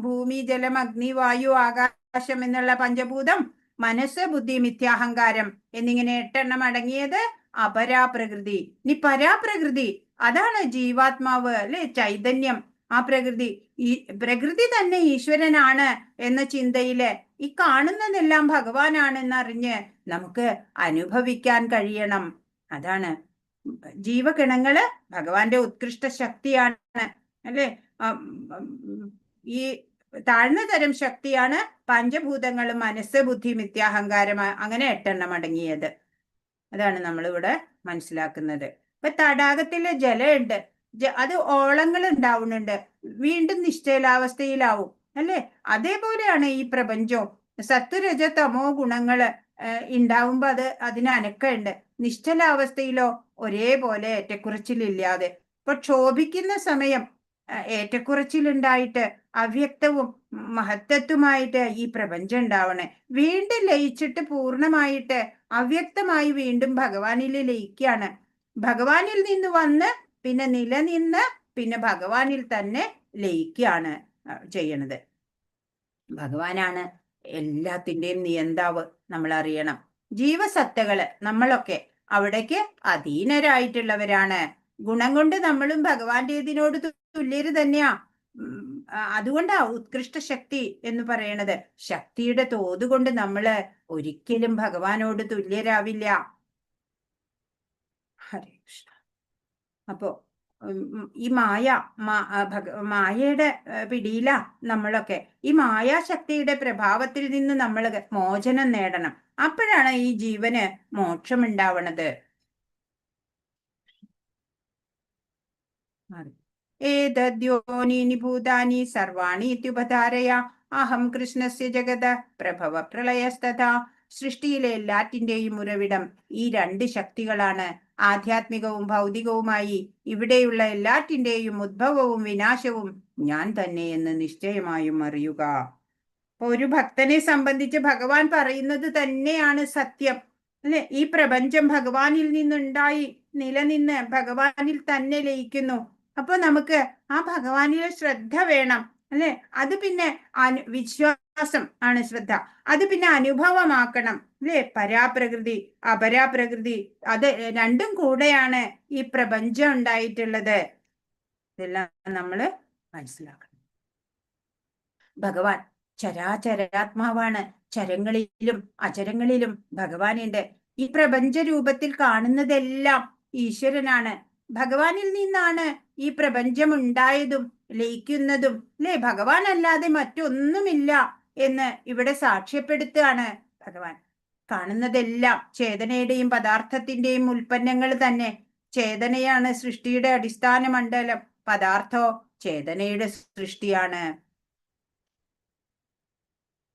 A: ഭൂമി, ജലം, അഗ്നി, വായു, ആകാശം എന്നുള്ള പഞ്ചഭൂതം, മനസ്സ്, ബുദ്ധി, മിഥ്യാഹങ്കാരം എന്നിങ്ങനെ 8 അടങ്ങിയത് അപരാപ്രകൃതി. ഇനി പരാപ്രകൃതി, അതാണ് ജീവാത്മാവ്, അല്ലെ? ചൈതന്യം. ആ പ്രകൃതി, ഈ പ്രകൃതി തന്നെ ഈശ്വരനാണ് എന്ന ചിന്തയില് ഈ കാണുന്നതെല്ലാം ഭഗവാനാണെന്നറിഞ്ഞ് നമുക്ക് അനുഭവിക്കാൻ കഴിയണം. അതാണ് ജീവഗണങ്ങള് ഭഗവാന്റെ ഉത്കൃഷ്ട ശക്തിയാണ്, അല്ലെ? ഈ താഴ്ന്ന തരം ശക്തിയാണ് പഞ്ചഭൂതങ്ങളും മനസ്സ്, ബുദ്ധി, മിഥ്യാഹങ്കാരം, അങ്ങനെ 8 അടങ്ങിയത്. അതാണ് നമ്മളിവിടെ മനസ്സിലാക്കുന്നത്. ഇപ്പൊ തടാകത്തിലെ ജലമുണ്ട്, അത് ഓളങ്ങൾ ഉണ്ടാവുന്നുണ്ട്, വീണ്ടും നിശ്ചലാവസ്ഥയിലാവും, അല്ലെ? അതേപോലെയാണ് ഈ പ്രപഞ്ചവും. സത്വരജ തമോ ഗുണങ്ങള് ഉണ്ടാവുമ്പോ അതിന് അനക്കമുണ്ട്. നിശ്ചലാവസ്ഥയിലോ ഒരേപോലെ ഏറ്റക്കുറച്ചിലില്ലാതെ. ഇപ്പൊ ക്ഷോഭിക്കുന്ന സമയം ഏറ്റക്കുറച്ചിലുണ്ടായിട്ട് അവ്യക്തവും മഹത്തത്വമായിട്ട് ഈ പ്രപഞ്ചം ഉണ്ടാവണേ. വീണ്ടും ലയിച്ചിട്ട് പൂർണ്ണമായിട്ട് അവ്യക്തമായി വീണ്ടും ഭഗവാനിൽ ലയിക്കുകയാണ്. ഭഗവാനിൽ നിന്ന് വന്ന് പിന്നെ നിലനിന്ന് പിന്നെ ഭഗവാനിൽ തന്നെ ലയിക്കുകയാണ് ചെയ്യണത്. ഭഗവാനാണ് എല്ലാത്തിൻ്റെയും നിയന്താവ്, നമ്മൾ അറിയണം. ജീവസത്തകള് നമ്മളൊക്കെ അവിടേക്ക് അധീനരായിട്ടുള്ളവരാണ്. ഗുണം കൊണ്ട് നമ്മളും ഭഗവാന്റേതിനോട് തുല്യര് തന്നെയാ. അതുകൊണ്ടാ ഉത്കൃഷ്ട ശക്തി എന്ന് പറയണത്. ശക്തിയുടെ തോതുകൊണ്ട് നമ്മള് ഒരിക്കലും ഭഗവാനോട് തുല്യരാവില്ല. ഹരേ കൃഷ്ണ. അപ്പോ ഈ മായയുടെ പിടിയില നമ്മളൊക്കെ. ഈ മായാശക്തിയുടെ പ്രഭാവത്തിൽ നിന്ന് നമ്മൾ മോചനം നേടണം. അപ്പോഴാണ് ഈ ജീവന് മോക്ഷമുണ്ടാവണത്. ഏതദ്യോനീനി ഭൂതാനി സർവാണി ഇത്യുപധാരയ അഹം കൃഷ്ണസ്യ ജഗത പ്രഭവ പ്രളയസ്തഥാ. സൃഷ്ടിയിലെ എല്ലാറ്റിന്റെയും ഉറവിടം ഈ 2 ശക്തികളാണ്. ആധ്യാത്മികവും ഭൗതികവുമായി ഇവിടെയുള്ള എല്ലാറ്റിന്റെയും ഉദ്ഭവവും വിനാശവും ഞാൻ തന്നെ എന്ന് നിശ്ചയമായും അറിയുക. ഒരു ഭക്തനെ സംബന്ധിച്ച് ഭഗവാൻ പറയുന്നത് തന്നെയാണ് സത്യം, അല്ലെ? ഈ പ്രപഞ്ചം ഭഗവാനിൽ നിന്നുണ്ടായി നിലനിന്ന് ഭഗവാനിൽ തന്നെ ലയിക്കുന്നു. അപ്പൊ നമുക്ക് ആ ഭഗവാനിലെ ശ്രദ്ധ വേണം, അല്ലെ? അത് പിന്നെ വിശ്വാസം ആണ് ശ്രദ്ധ. അത് പിന്നെ അനുഭവമാക്കണം, അല്ലെ? പരാപ്രകൃതി അപരാപ്രകൃതി, അത് രണ്ടും കൂടെയാണ് ഈ പ്രപഞ്ചം ഉണ്ടായിട്ടുള്ളത്. ഇതെല്ലാം നമ്മള് മനസ്സിലാക്കണം. ഭഗവാൻ ചരാചരാത്മാവാണ്. ചരങ്ങളിലും അചരങ്ങളിലും ഭഗവാനുണ്ട്. ഈ പ്രപഞ്ച രൂപത്തിൽ കാണുന്നതെല്ലാം ഈശ്വരനാണ്. ഭഗവാനിൽ നിന്നാണ് ഈ പ്രപഞ്ചം ഉണ്ടായതും ലയിക്കുന്നതും, അല്ലെ? ഭഗവാൻ അല്ലാതെ മറ്റൊന്നുമില്ല എന്ന് ഇവിടെ സാക്ഷ്യപ്പെടുത്തുകയാണ് ഭഗവാൻ. കാണുന്നതെല്ലാം ചേതനയുടെയും പദാർത്ഥത്തിന്റെയും ഉൽപ്പന്നങ്ങൾ തന്നെ. ചേതനയാണ് സൃഷ്ടിയുടെ അടിസ്ഥാന മണ്ഡലം, പദാർത്ഥോ ചേതനയുടെ സൃഷ്ടിയാണ്.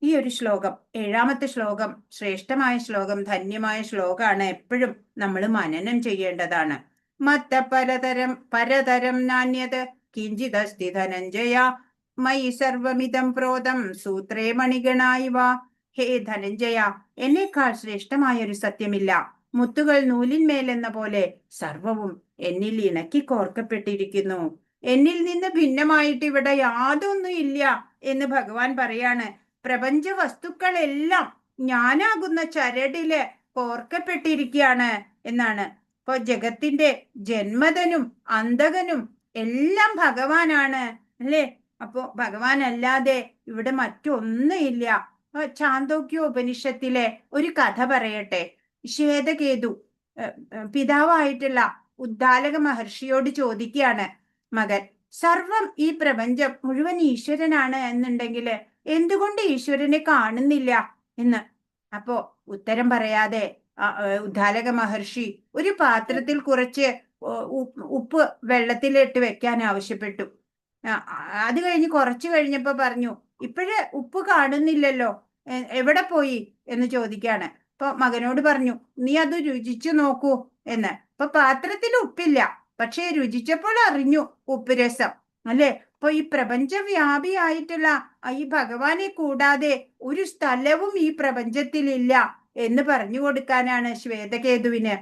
A: ഈ ഒരു ശ്ലോകം, 7ാമത്തെ ശ്ലോകം, ശ്രേഷ്ഠമായ ശ്ലോകം, ധന്യമായ ശ്ലോകമാണ്. എപ്പോഴും നമ്മൾ മനനം ചെയ്യേണ്ടതാണ്. മത്ത പരതരം നാണ്യത് കിഞ്ചിദസ്തി ധനഞ്ജയ മയി സർവമിതം പ്രോതം സൂത്രേ മണിഗണായിവ. ഹേ ധനഞ്ജയ, എന്നേക്കാൾ ശ്രേഷ്ഠമായ ഒരു സത്യമില്ല. മുത്തുകൾ നൂലിന്മേലെന്ന പോലെ സർവവും എന്നിൽ ഇണക്കി കോർക്കപ്പെട്ടിരിക്കുന്നു. എന്നിൽ നിന്ന് ഭിന്നമായിട്ട് ഇവിടെ യാതൊന്നും ഇല്ല എന്ന് ഭഗവാൻ പറയാണ്. പ്രപഞ്ച വസ്തുക്കളെല്ലാം ഞാനാകുന്ന ചരടില് കോർക്കപ്പെട്ടിരിക്കുകയാണ് എന്നാണ്. ഇപ്പൊ ജഗത്തിന്റെ ജന്മതനും അന്തകനും എല്ലാം ഭഗവാനാണ്, അല്ലേ? അപ്പോ ഭഗവാൻ അല്ലാതെ ഇവിടെ മറ്റൊന്നുമില്ല. ചാന്തോക്യോപനിഷത്തിലെ ഒരു കഥ പറയട്ടെ. ശ്വേതകേതു പിതാവായിട്ടുള്ള ഉദ്ദാലക മഹർഷിയോട് ചോദിക്കുകയാണ് മകൻ, സർവം ഈ പ്രപഞ്ചം മുഴുവൻ ഈശ്വരനാണ് എന്നുണ്ടെങ്കിൽ എന്തുകൊണ്ട് ഈശ്വരനെ കാണുന്നില്ല എന്ന്. അപ്പോ ഉത്തരം പറയാതെ ഉദ്ദാലക മഹർഷി ഒരു പാത്രത്തിൽ കുറച്ച് ഉപ്പ് വെള്ളത്തിലിട്ട് വെക്കാൻ ആവശ്യപ്പെട്ടു. അത് കഴിഞ്ഞ് കുറച്ചു കഴിഞ്ഞപ്പോ പറഞ്ഞു, ഇപ്പോഴേ ഉപ്പ് കാണുന്നില്ലല്ലോ, എവിടെ പോയി എന്ന് ചോദിക്കാണ്. അപ്പൊ മകനോട് പറഞ്ഞു, നീ അത് രുചിച്ചു നോക്കൂ എന്ന്. അപ്പൊ പാത്രത്തിൽ ഉപ്പില്ല, പക്ഷേ രുചിച്ചപ്പോൾ അറിഞ്ഞു ഉപ്പ് രസം, അല്ലെ? അപ്പൊ ഈ പ്രപഞ്ചവ്യാപിയായിട്ടുള്ള ഈ ഭഗവാനെ കൂടാതെ ഒരു സ്ഥലവും ഈ പ്രപഞ്ചത്തിലില്ല എന്ന് പറഞ്ഞു കൊടുക്കാനാണ് ശ്വേതകേതുവിന്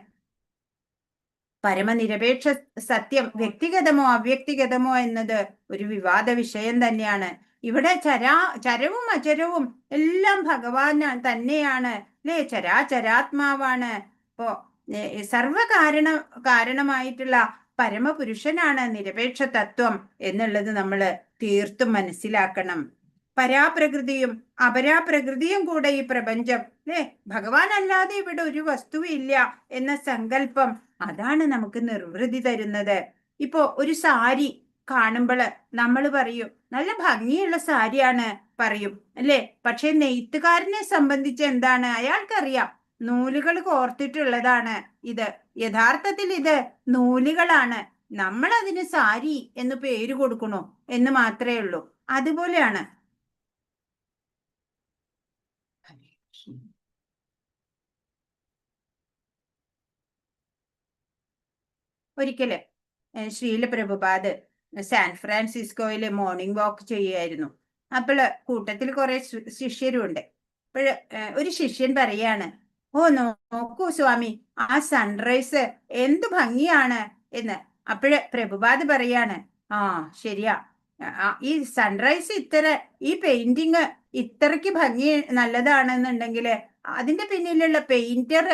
A: പരമനിരപേക്ഷ സത്യം വ്യക്തിഗതമോ അവ്യക്തിഗതമോ എന്നത് ഒരു വിവാദ വിഷയം തന്നെയാണ്. ഇവിടെ ചരവും അചരവും എല്ലാം ഭഗവാൻ തന്നെയാണ്, അല്ലെ? ചരാചരാത്മാവാണ്. ഇപ്പോ കാരണമായിട്ടുള്ള പരമപുരുഷനാണ് നിരപേക്ഷ തത്വം എന്നുള്ളത് നമ്മൾ തീർത്തും മനസ്സിലാക്കണം. പരാപ്രകൃതിയും അപരാപ്രകൃതിയും കൂടെ ഈ പ്രപഞ്ചം, അല്ലെ? ഭഗവാൻ അല്ലാതെ ഇവിടെ ഒരു വസ്തുവില്ല എന്ന സങ്കല്പം, അതാണ് നമുക്ക് നിർവൃതി തരുന്നത്. ഇപ്പോ ഒരു സാരി കാണുമ്പോൾ നമ്മൾ പറയും നല്ല ഭംഗിയുള്ള സാരിയാണ് പറയും, അല്ലെ? പക്ഷെ നെയ്ത്തുകാരനെ സംബന്ധിച്ച് എന്താണ്? അയാൾക്കറിയാം നൂലുകൾ കോർത്തിട്ടുള്ളതാണ് ഇത്. യഥാർത്ഥത്തിൽ ഇത് നൂലുകളാണ്. നമ്മൾ അതിന് സാരി എന്ന് പേര് കൊടുക്കണോ എന്ന് മാത്രമേ ഉള്ളൂ. അതുപോലെയാണ് ഒരിക്കല് ശ്രീല പ്രഭുപാദ് സാൻ ഫ്രാൻസിസ്കോയില് മോർണിംഗ് വാക്ക് ചെയ്യുമായിരുന്നു. അപ്പോൾ കൂട്ടത്തിൽ കുറെ ശിഷ്യരുണ്ട്. അപ്പോൾ ഒരു ശിഷ്യൻ പറയാണ്, ഓ നോക്കൂ സ്വാമി, ആ സൺറൈസ് എന്ത് ഭംഗിയാണ് എന്ന്. അപ്പോഴ് പ്രഭുപാദ് പറയാണ്, ആ ശരിയാ, ഈ സൺറൈസ് ഈ പെയിന്റിങ് ഇത്രയ്ക്ക് ഭംഗി നല്ലതാണെന്നുണ്ടെങ്കിൽ അതിന്റെ പിന്നിലുള്ള പെയിന്റർ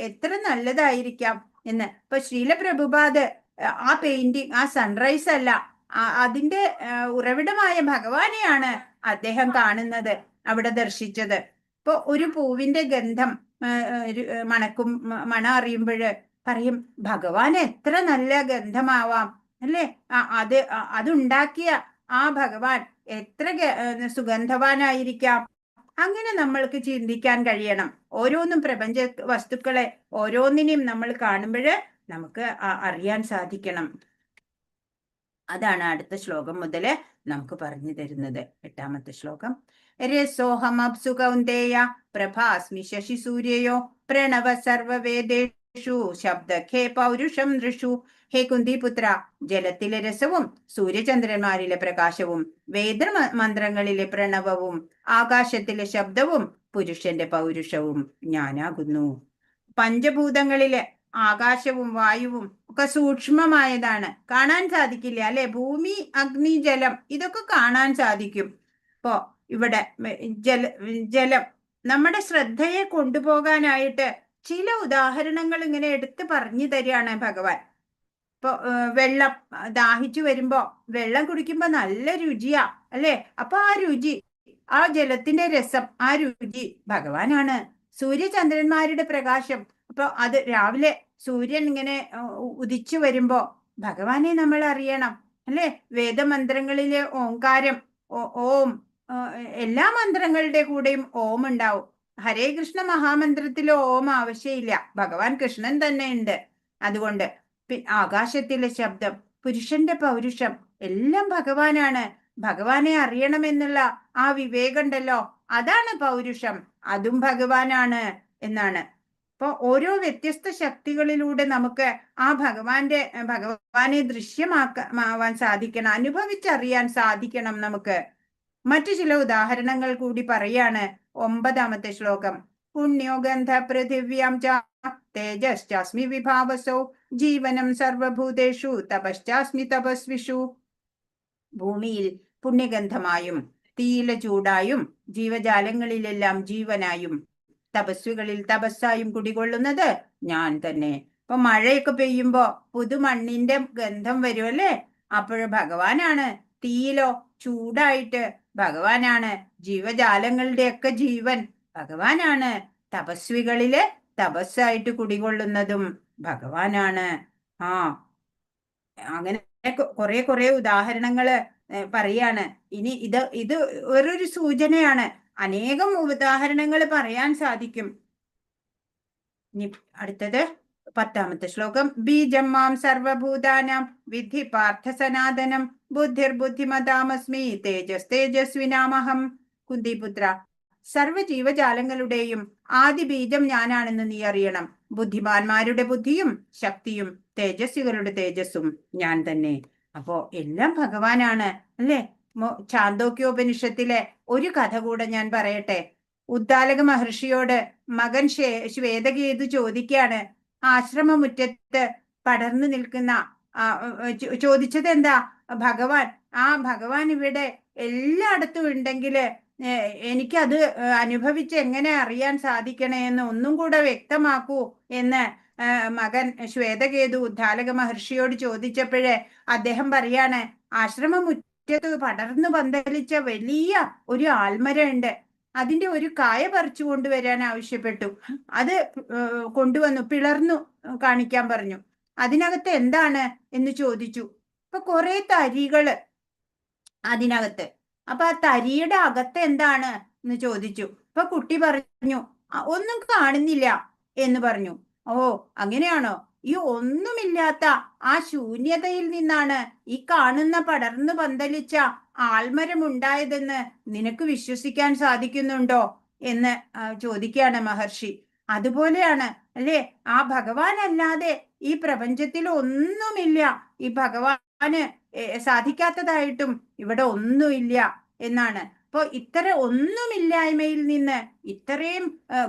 A: എത്ര നല്ലതായിരിക്കാം എന്ന്. ഇപ്പൊ ശ്രീല പ്രഭുപാദ് ആ പെയിന്റിങ്, ആ സൺറൈസ് അല്ല, അതിന്റെ ഉറവിടമായ ഭഗവാനെയാണ് അദ്ദേഹം കാണുന്നത്, അവിടെ ദർശിച്ചത്. ഇപ്പൊ ഒരു പൂവിന്റെ ഗന്ധം മണം അറിയുമ്പോൾ പറയും ഭഗവാൻ എത്ര നല്ല ഗന്ധമാവാം, അല്ലേ? അതുണ്ടാക്കിയ ആ ഭഗവാൻ എത്ര സുഗന്ധവാനായിരിക്കാം. അങ്ങനെ നമ്മൾക്ക് ചിന്തിക്കാൻ കഴിയണം. ഓരോന്നും പ്രപഞ്ച വസ്തുക്കളെ ഓരോന്നിനെയും നമ്മൾ കാണുമ്പോൾ നമുക്ക് അറിയാൻ സാധിക്കണം. അതാണ് അടുത്ത ശ്ലോകം മുതല് നമുക്ക് പറഞ്ഞു തരുന്നത്. 8ാമത്തെ ശ്ലോകം. രസോഹമപ്സു കൗന്ദേയ പ്രഭാസ്മി ശശി സൂര്യയോ പ്രണവ സർവവേദേഷു ശബ്ദഖേ പൗരുഷം നൃഷു. ഹേ കുന്തിപുത്ര, ജലത്തിലെ രസവും സൂര്യചന്ദ്രന്മാരിലെ പ്രകാശവും വേദ മന്ത്രങ്ങളിലെ പ്രണവവും ആകാശത്തിലെ ശബ്ദവും പുരുഷന്റെ പൗരുഷവും ഞാനാകുന്നു. പഞ്ചഭൂതങ്ങളിലെ ആകാശവും വായുവും ഒക്കെ സൂക്ഷ്മമായതാണ്, കാണാൻ സാധിക്കില്ല, അല്ലെ? ഭൂമി, അഗ്നി, ജലം ഇതൊക്കെ കാണാൻ സാധിക്കും. ഇപ്പോ ഇവിടെ ജലം നമ്മുടെ ശ്രദ്ധയെ കൊണ്ടുപോകാനായിട്ട് ചില ഉദാഹരണങ്ങൾ ഇങ്ങനെ എടുത്ത് പറഞ്ഞു തരികയാണ് ഭഗവാൻ. ഇപ്പൊ വെള്ളം ദാഹിച്ചു വരുമ്പോ വെള്ളം കുടിക്കുമ്പോ നല്ല രുചിയാ, അല്ലെ? അപ്പൊ ആ രുചി, ആ ജലത്തിന്റെ രസം, ആ രുചി ഭഗവാനാണ്. സൂര്യചന്ദ്രന്മാരുടെ പ്രകാശം, അപ്പൊ അത് രാവിലെ സൂര്യൻ ഇങ്ങനെ ഉദിച്ചു വരുമ്പോ ഭഗവാനെ നമ്മൾ അറിയണം, അല്ലെ? വേദമന്ത്രങ്ങളിലെ ഓംകാരം, ഓം, എല്ലാ മന്ത്രങ്ങളുടെ കൂടെയും ഓം ഉണ്ടാവും. ഹരേ കൃഷ്ണ മഹാമന്ത്രത്തിലെ ഓം ആവശ്യമില്ല, ഭഗവാൻ കൃഷ്ണൻ തന്നെ ഉണ്ട്. അതുകൊണ്ട് ആകാശത്തിലെ ശബ്ദം, പുരുഷന്റെ പൗരുഷം എല്ലാം ഭഗവാനാണ്. ഭഗവാനെ അറിയണമെന്നുള്ള ആ വിവേകം ഉണ്ടല്ലോ, അതാണ് പൗരുഷം, അതും ഭഗവാനാണ് എന്നാണ്. അപ്പൊ ഓരോ വ്യത്യസ്ത ശക്തികളിലൂടെ നമുക്ക് ആ ഭഗവാനെ ദൃശ്യമാവാൻ സാധിക്കണം, അനുഭവിച്ചറിയാൻ സാധിക്കണം നമുക്ക്. മറ്റു ചില ഉദാഹരണങ്ങൾ കൂടി പറയാണ് 9ാമത്തെ ശ്ലോകം. പുണ്യോ ഗന്ധ പൃഥിവ്യാം ച തേജശ്ചാസ്മി വിഭാവസോ ജീവനം സർവഭൂതേഷു തപശ്ചാസ്മി തപസ്വിഷു. ഭൂമിയിൽ പുണ്യഗന്ധമായും തീയില ചൂടായും ജീവജാലങ്ങളിലെല്ലാം ജീവനായും തപസ്വികളിൽ തപസ്സായും കുടികൊള്ളുന്നത് ഞാൻ തന്നെ. ഇപ്പൊ മഴയൊക്കെ പെയ്യുമ്പോ പുതുമണ്ണിന്റെ ഗന്ധം വരുമല്ലേ, അപ്പോൾ ഭഗവാനാണ്. തീയിലോ ചൂടായിട്ട് ഭഗവാനാണ്. ജീവജാലങ്ങളുടെയൊക്കെ ജീവൻ ഭഗവാനാണ്. തപസ്വികളില് തപസ്സായിട്ട് കുടികൊള്ളുന്നതും ഭഗവാനാണ്. അങ്ങനെ കുറെ ഉദാഹരണങ്ങള് പറയാണ്. ഇനി ഇത് വേറൊരു സൂചനയാണ്, അനേകം ഉദാഹരണങ്ങൾ പറയാൻ സാധിക്കും. ഇനി അടുത്തത് 10ാമത്തെ ശ്ലോകം. ബീജം മാം സർവഭൂതാനാം വിധി പാർത്ഥ സനാതനം ബുദ്ധിർബുദ്ധിമതാമസ്മി തേജസ് തേജസ്വിനാമഹം. കുന്തിപുത്ര, സർവജീവജാലങ്ങളുടെയും ആദി ബീജം ഞാനാണെന്ന് നീ അറിയണം. ബുദ്ധിമാന്മാരുടെ ബുദ്ധിയും ശക്തിയും തേജസ്വികളുടെ തേജസ്സും ഞാൻ തന്നെ. അപ്പോ എല്ലാം ഭഗവാനാണ് അല്ലേ? ചാന്തോക്യോപനിഷത്തിലെ ഒരു കഥ കൂടെ ഞാൻ പറയട്ടെ. ഉദ്ദാലക മഹർഷിയോട് മകൻ ശ്വേതകേതു ചോദിക്കാണ്, ആശ്രമമുറ്റത്ത് പടർന്നു നിൽക്കുന്ന ചോദിച്ചത് എന്താ? ഭഗവാൻ, ഭഗവാൻ ഇവിടെ എല്ലായിടത്തും ഉണ്ടെങ്കില് എനിക്കത് അനുഭവിച്ച് എങ്ങനെ അറിയാൻ സാധിക്കണേ എന്ന് ഒന്നും കൂടെ വ്യക്തമാക്കൂ എന്ന് മകൻ ശ്വേതകേതു ഉദ്ദാലക മഹർഷിയോട് ചോദിച്ചപ്പോഴേ അദ്ദേഹം പറയാണ്, ആശ്രമമുറ്റത്ത് പടർന്നു പന്തലിച്ച വലിയ ഒരു ആൽമരം ഉണ്ട്, അതിന്റെ ഒരു കായ പറിച്ചു കൊണ്ടുവരാൻ ആവശ്യപ്പെട്ടു. അത് കൊണ്ടുവന്നു, പിളർന്നു കാണിക്കാൻ പറഞ്ഞു. അതിനകത്ത് എന്താണ് എന്ന് ചോദിച്ചു. അപ്പൊ കുറെ തരികള് അതിനകത്ത്. അപ്പൊ ആ തരിയുടെ അകത്ത് എന്താണ് എന്ന് ചോദിച്ചു. അപ്പൊ കുട്ടി പറഞ്ഞു, ഒന്നും കാണുന്നില്ല എന്ന് പറഞ്ഞു. ഓ, അങ്ങനെയാണോ? ഈ ഒന്നുമില്ലാത്ത ആ ശൂന്യതയിൽ നിന്നാണ് ഈ കാണുന്ന പടർന്നു പന്തലിച്ച ആൽമരം ഉണ്ടായതെന്ന് നിനക്ക് വിശ്വസിക്കാൻ സാധിക്കുന്നുണ്ടോ എന്ന് ചോദിക്കുകയാണ് മഹർഷി. അതുപോലെയാണ് അല്ലേ, ആ ഭഗവാൻ അല്ലാതെ ഈ പ്രപഞ്ചത്തിൽ ഒന്നുമില്ല. ഈ ഭഗവാന് സാധിക്കാത്തതായിട്ടും ഇവിടെ ഒന്നുമില്ല എന്നാണ്. അപ്പൊ ഇത്ര ഒന്നുമില്ലായ്മയിൽ നിന്ന് ഇത്രയും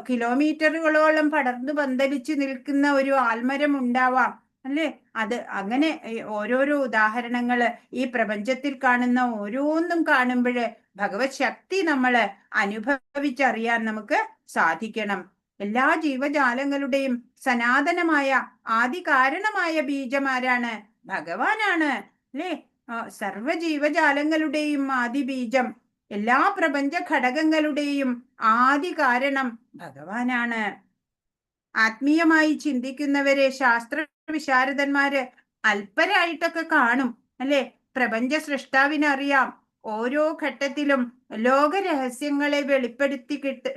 A: കിലോമീറ്ററുകളോളം പടർന്നു പന്തലിച്ചു നിൽക്കുന്ന ഒരു ആൽമരം ഉണ്ടാവാം അല്ലേ? അത് അങ്ങനെ ഓരോരോ ഉദാഹരണങ്ങള് ഈ പ്രപഞ്ചത്തിൽ കാണുന്ന ഓരോന്നും കാണുമ്പോഴ് ഭഗവത് ശക്തി നമ്മള് അനുഭവിച്ചറിയാൻ നമുക്ക് സാധിക്കണം. എല്ലാ ജീവജാലങ്ങളുടെയും സനാതനമായ ആദി കാരണമായ ബീജമാരാണ്? ഭഗവാനാണ് അല്ലേ? സർവ ജീവജാലങ്ങളുടെയും ആദി ബീജം, എല്ലാ പ്രപഞ്ച ഘടകങ്ങളുടെയും ആദി കാരണം ഭഗവാനാണ്. ആത്മീയമായി ചിന്തിക്കുന്നവരെ ശാസ്ത്ര വിശാരദന്മാര് അല്പരായിട്ടൊക്കെ കാണും അല്ലെ? പ്രപഞ്ച സൃഷ്ടാവിനറിയാം ഓരോ ഘട്ടത്തിലും ലോക രഹസ്യങ്ങളെ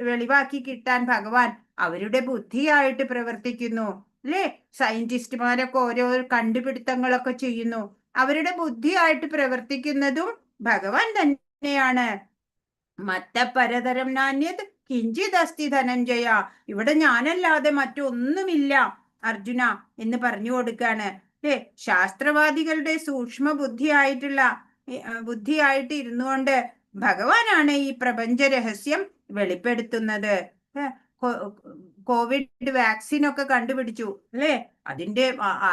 A: വെളിവാക്കി കിട്ടാൻ ഭഗവാൻ അവരുടെ ബുദ്ധിയായിട്ട് പ്രവർത്തിക്കുന്നു അല്ലേ? സയന്റിസ്റ്റുമാരൊക്കെ ഓരോ കണ്ടുപിടുത്തങ്ങളൊക്കെ ചെയ്യുന്നു. അവരുടെ ബുദ്ധിയായിട്ട് പ്രവർത്തിക്കുന്നതും ഭഗവാൻ തന്നെയാണ്. മറ്റപരതരം നാണ്യത് കിഞ്ചിത് അസ്തി ധനഞ്ജയ. ഇവിടെ ഞാനല്ലാതെ മറ്റൊന്നുമില്ല അർജുന എന്ന് പറഞ്ഞു കൊടുക്കാണ് അല്ലേ? ശാസ്ത്രവാദികളുടെ സൂക്ഷ്മ ബുദ്ധിയായിട്ട് ഇരുന്നുകൊണ്ട് ഭഗവാനാണ് ഈ പ്രപഞ്ച രഹസ്യം വെളിപ്പെടുത്തുന്നത്. കോവിഡ് വാക്സിൻ ഒക്കെ കണ്ടുപിടിച്ചു അല്ലേ?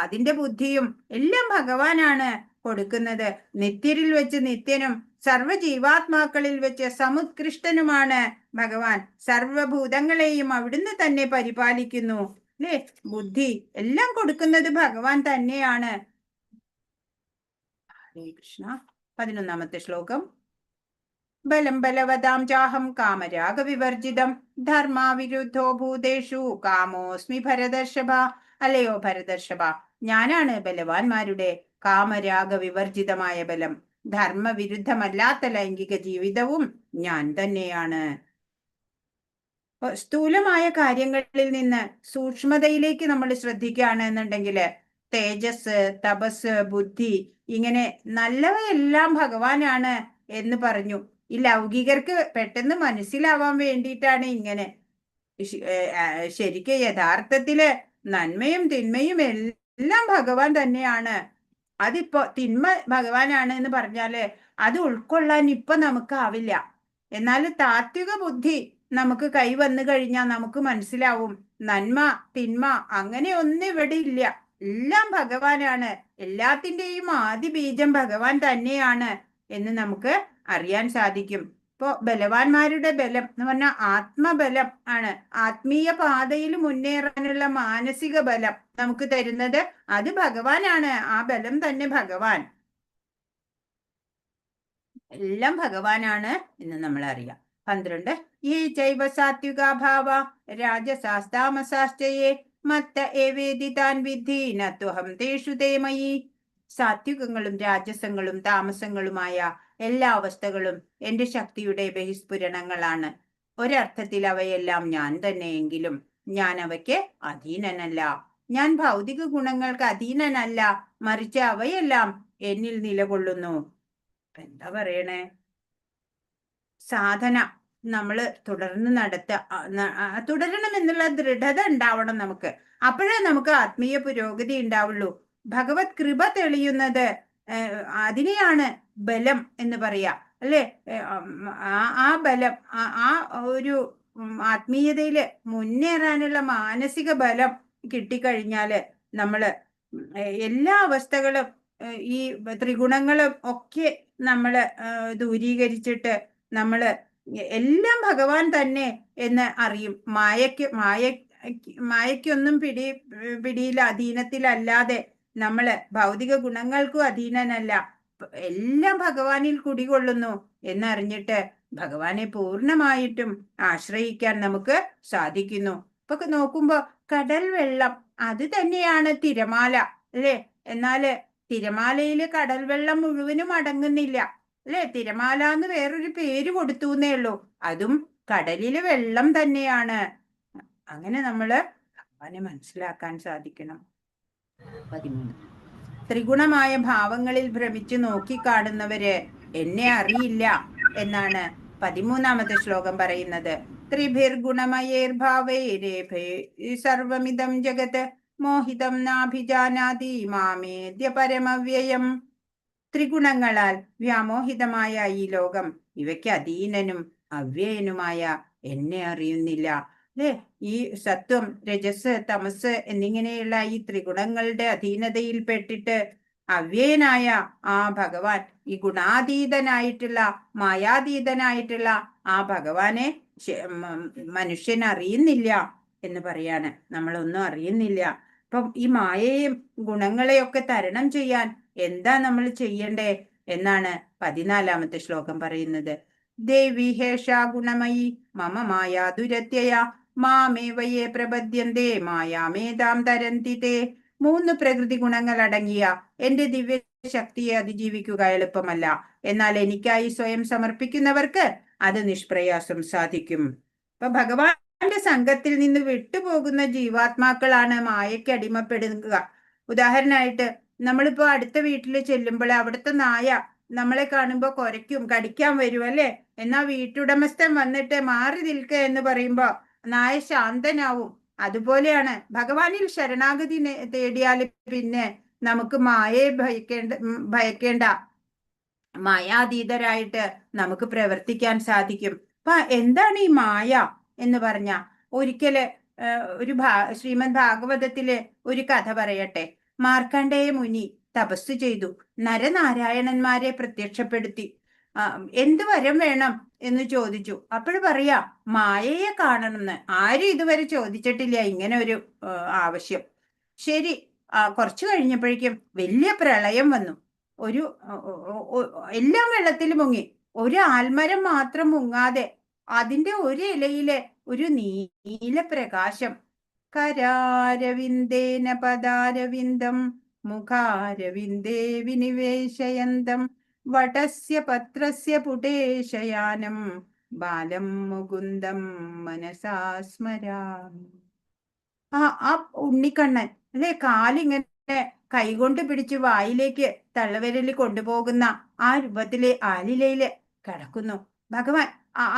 A: അതിന്റെ ബുദ്ധിയും എല്ലാം ഭഗവാനാണ് കൊടുക്കുന്നത്. നിത്യരിൽ വെച്ച് നിത്യനും സർവജീവാത്മാക്കളിൽ വെച്ച് സമുത്കൃഷ്ടനുമാണ് ഭഗവാൻ. സർവഭൂതങ്ങളെയും അവിടുന്ന് തന്നെ പരിപാലിക്കുന്നു അല്ലേ? ബുദ്ധി എല്ലാം കൊടുക്കുന്നത് ഭഗവാൻ തന്നെയാണ്. ഹരേ കൃഷ്ണ. 11ാമത്തെ ശ്ലോകം. ബലം ബലവതാം ചാഹം കാമരാഗവിവർജിതം ധർമാവിരുദ്ധോ ഭൂതേഷു കാമോസ്മി ഭരതർഷഭ. അല്ലയോ ഭരതർഷഭ, ഞാനാണ് ബലവാന്മാരുടെ കാമരാഗവിവർജിതമായ ബലം. ധർമ്മവിരുദ്ധമല്ലാത്ത ലൈംഗിക ജീവിതവും ഞാൻ തന്നെയാണ്. സ്ഥൂലമായ കാര്യങ്ങളിൽ നിന്ന് സൂക്ഷ്മതയിലേക്ക് നമ്മൾ ശ്രദ്ധിക്കുകയാണ് എന്നുണ്ടെങ്കിൽ തേജസ്, തപസ്, ബുദ്ധി, ഇങ്ങനെ നല്ലവയെല്ലാം ഭഗവാനാണ് എന്ന് പറഞ്ഞു. ഈ ലൗകികർക്ക് പെട്ടെന്ന് മനസ്സിലാവാൻ വേണ്ടിയിട്ടാണ് ഇങ്ങനെ. ശരിക്കും യഥാർത്ഥത്തില് നന്മയും തിന്മയും എല്ലാം ഭഗവാൻ തന്നെയാണ്. അതിപ്പോ തിന്മ ഭഗവാനാണ് എന്ന് പറഞ്ഞാല് അത് ഉൾക്കൊള്ളാൻ ഇപ്പൊ നമുക്ക് ആവില്ല. എന്നാൽ താത്വിക ബുദ്ധി നമുക്ക് കൈവന്നു കഴിഞ്ഞാൽ നമുക്ക് മനസ്സിലാവും നന്മ തിന്മ അങ്ങനെ ഒന്നും ഇവിടെ ഇല്ല, എല്ലാം ഭഗവാനാണ്, എല്ലാത്തിൻ്റെയും ആദി ബീജം ഭഗവാൻ തന്നെയാണ് എന്ന് നമുക്ക് അറിയാൻ സാധിക്കും. ഇപ്പോ ബലവാന്മാരുടെ ബലം എന്ന് പറഞ്ഞാൽ ആത്മബലം ആണ്. ആത്മീയ പാതയിൽ മുന്നേറാനുള്ള മാനസിക ബലം നമുക്ക് തരുന്നത് അത് ഭഗവാനാണ്. ആ ബലം തന്നെ ഭഗവാൻ, എല്ലാം ഭഗവാനാണ് എന്ന് നമ്മൾ അറിയാം. 12 ഈ ചൈവ സാത്വികാഭാവ രാജസാസ്താമസാശ്ചയേ മത്ത ഏവേദിതാൻ വിദ്ധി നത്വഹം തേഷു തേമയി. സാത്വികങ്ങളും രാജസങ്ങളും താമസങ്ങളുമായ എല്ലാ അവസ്ഥകളും എന്റെ ശക്തിയുടെ ബഹിസ്ഫുരണങ്ങളാണ്. ഒരർത്ഥത്തിൽ അവയെല്ലാം ഞാൻ തന്നെയെങ്കിലും ഞാൻ അവയ്ക്ക് അധീനനല്ല. ഞാൻ ഭൗതിക ഗുണങ്ങൾക്ക് അധീനനല്ല, മറിച്ച് അവയെല്ലാം എന്നിൽ നിലകൊള്ളുന്നു. എന്താ പറയണേ? സാധന നമ്മള് തുടരണം എന്നുള്ള ദൃഢത ഉണ്ടാവണം നമുക്ക്. അപ്പോഴേ നമുക്ക് ആത്മീയ പുരോഗതി ഉണ്ടാവുള്ളൂ. ഭഗവത് കൃപ തെളിയുന്നത് അതിനെയാണ് ബലം എന്ന് പറയാ, അല്ലെ? ആ ബലം, ആ ഒരു ആത്മീയതയില് മുന്നേറാനുള്ള മാനസിക ബലം കിട്ടിക്കഴിഞ്ഞാല് നമ്മള് എല്ലാ അവസ്ഥകളും ഈ ത്രിഗുണങ്ങളും ഒക്കെ നമ്മള് ദൂരീകരിച്ചിട്ട് നമ്മള് എല്ലാം ഭഗവാൻ തന്നെ എന്ന് അറിയും. മായയ്ക്കൊന്നും പിടിയിൽ അധീനത്തിലല്ലാതെ നമ്മള് ഭൗതിക ഗുണങ്ങൾക്കും അധീനനല്ല, എല്ലാം ഭഗവാനിൽ കുടികൊള്ളുന്നു എന്നറിഞ്ഞിട്ട് ഭഗവാനെ പൂർണ്ണമായിട്ടും ആശ്രയിക്കാൻ നമുക്ക് സാധിക്കുന്നു. ഇപ്പൊ നോക്കുമ്പോ കടൽ വെള്ളം അത് തന്നെയാണ് തിരമാല, അല്ലെ? എന്നാല് തിരമാലയില് കടൽ വെള്ളം മുഴുവനും അടങ്ങുന്നില്ല, അല്ലെ? തിരമാല എന്ന് വേറൊരു പേര് കൊടുത്തു എന്നേ ഉള്ളൂ. അതും കടലിലെ വെള്ളം തന്നെയാണ്. അങ്ങനെ നമ്മള് ഭഗവാനെ മനസ്സിലാക്കാൻ സാധിക്കണം. 13 ത്രിഗുണമായ ഭാവങ്ങളിൽ ഭ്രമിച്ചു നോക്കിക്കാണുന്നവര് എന്നെ അറിയില്ല എന്നാണ് 13ാമത്തെ ശ്ലോകം പറയുന്നത്. ത്രിഭിർഗുണമയേർഭാവൈരേഭേ സർവമിദം ജഗത് മോഹിതം നാഭിജാനാതി മാമേദ്യ പരമവ്യയം. ത്രിഗുണങ്ങളാൽ വ്യാമോഹിതമായ ഈ ലോകം ഇവയ്ക്ക് അധീനനും അവ്യയനുമായ എന്നെ അറിയുന്നില്ല, അല്ലെ? ഈ സത്വം, രജസ്, തമസ് എന്നിങ്ങനെയുള്ള ഈ ത്രിഗുണങ്ങളുടെ അധീനതയിൽ പെട്ടിട്ട് അവ്യയനായ ആ ഭഗവാൻ, ഈ ഗുണാതീതനായിട്ടുള്ള മായാതീതനായിട്ടുള്ള ആ ഭഗവാനെ മനുഷ്യൻ അറിയുന്നില്ല എന്ന് പറയാണ്. നമ്മളൊന്നും അറിയുന്നില്ല. അപ്പം ഈ മായയും ഗുണങ്ങളെയൊക്കെ തരണം ചെയ്യാൻ എന്താ നമ്മൾ ചെയ്യണ്ടേ എന്നാണ് 14ാമത്തെ ശ്ലോകം പറയുന്നത്. ദേവി ഹേഷ ഗുണമയി മമ മായാ ദുരത്യയ മാമേവയെ പ്രപദ്യന്തേ മായാമേതാം തരന്തി തേ. 3 പ്രകൃതി ഗുണങ്ങൾ അടങ്ങിയ എന്റെ ദിവ്യ ശക്തിയെ അതിജീവിക്കുക എളുപ്പമല്ല. എന്നാൽ എനിക്കായി സ്വയം സമർപ്പിക്കുന്നവർക്ക് അത് നിഷ്പ്രയാസം സാധിക്കും. അപ്പൊ ഭഗവാന്റെ സംഘത്തിൽ നിന്ന് വിട്ടുപോകുന്ന ജീവാത്മാക്കളാണ് മായയ്ക്ക് അടിമപ്പെടുക. ഉദാഹരണമായിട്ട് നമ്മളിപ്പോ അടുത്ത വീട്ടിൽ ചെല്ലുമ്പോൾ അവിടുത്തെ നായ നമ്മളെ കാണുമ്പോ കുരയ്ക്കും, കടിക്കാൻ വരും, അല്ലെ? എന്നാ വീട്ടുടമസ്ഥൻ വന്നിട്ട് മാറി നിൽക്കുക എന്ന് പറയുമ്പോ നായ ശാന്തനാവും. അതുപോലെയാണ് ഭഗവാനിൽ ശരണാഗതി തേടിയാൽ പിന്നെ നമുക്ക് മായയെ ഭയക്കേണ്ട, മായാതീതരായിട്ട് നമുക്ക് പ്രവർത്തിക്കാൻ സാധിക്കും. അപ്പൊ എന്താണ് ഈ മായ എന്ന് പറഞ്ഞ? ഒരിക്കല് ശ്രീമദ് ഭാഗവതത്തിലെ ഒരു കഥ പറയട്ടെ. മാർക്കണ്ഡേയ മുനി തപസ് ചെയ്തു, നരനാരായണന്മാരെ പ്രത്യക്ഷപ്പെടുത്തി. എന്ത് വരം വേണം എന്ന് ചോദിച്ചു. അപ്പോൾ പറയാ മായയെ കാണണമെന്ന്. ആരും ഇതുവരെ ചോദിച്ചിട്ടില്ല ഇങ്ങനെ ഒരു ആവശ്യം. ശരി, കുറച്ചു കഴിഞ്ഞപ്പോഴേക്കും വലിയ പ്രളയം വന്നു. എല്ലാം വെള്ളത്തിൽ മുങ്ങി. ഒരു ആൽമരം മാത്രം മുങ്ങാതെ അതിന്റെ ഒരു ഇലയിലെ ഒരു നീല പ്രകാശം. കരാരവിന്ദേന പദാരവിന്ദം മുഖാരവിന്ദേ വിനിവേശയന്തം വടസ്യ പത്രസ്യ പുടേശയാനം ബാലം മുകുന്ദം മനസാ സ്മരാമി. ആ ഉണ്ണിക്കണ്ണൻ, അല്ലെ? കാലിങ്ങനെ കൈകൊണ്ട് പിടിച്ച് വായിലേക്ക് തള്ളവിരലിൽ കൊണ്ടുപോകുന്ന ആ രൂപത്തിലെ ആലിലയില് കിടക്കുന്നു ഭഗവാൻ.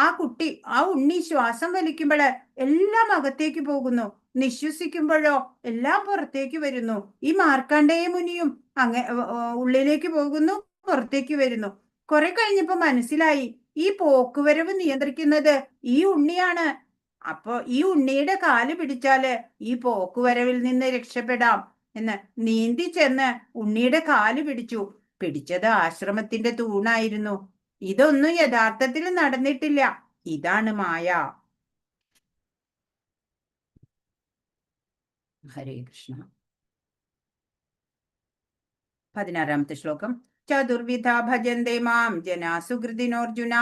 A: ആ കുട്ടി, ആ ഉണ്ണി ശ്വാസം വലിക്കുമ്പോൾ എല്ലാം അകത്തേക്ക് പോകുന്നു, നിശ്വസിക്കുമ്പോഴോ എല്ലാം പുറത്തേക്ക് വരുന്നു. ഈ മാർക്കണ്ഡേയ മുനിയും ഉള്ളിലേക്ക് പോകുന്നു, പുറത്തേക്ക് വരുന്നു. കുറെ കഴിഞ്ഞപ്പോ മനസ്സിലായി ഈ പോക്കുവരവ് നിയന്ത്രിക്കുന്നത് ഈ ഉണ്ണിയാണ്. അപ്പൊ ഈ ഉണ്ണിയുടെ കാല് പിടിച്ചാല് ഈ പോക്കുവരവിൽ നിന്ന് രക്ഷപ്പെടാം എന്ന് നീന്തി ചെന്ന് ഉണ്ണിയുടെ കാല് പിടിച്ചത് ആശ്രമത്തിന്റെ തൂണായിരുന്നു. ഇതൊന്നും യഥാർത്ഥത്തിൽ നടന്നിട്ടില്ല. ഇതാണ് മായ. ഹരേ കൃഷ്ണ. 16ാമത്തെ ശ്ലോകം. ചതുർവിധ ഭജന്തേ മാം ജനാ സുഹൃതിനോർജുന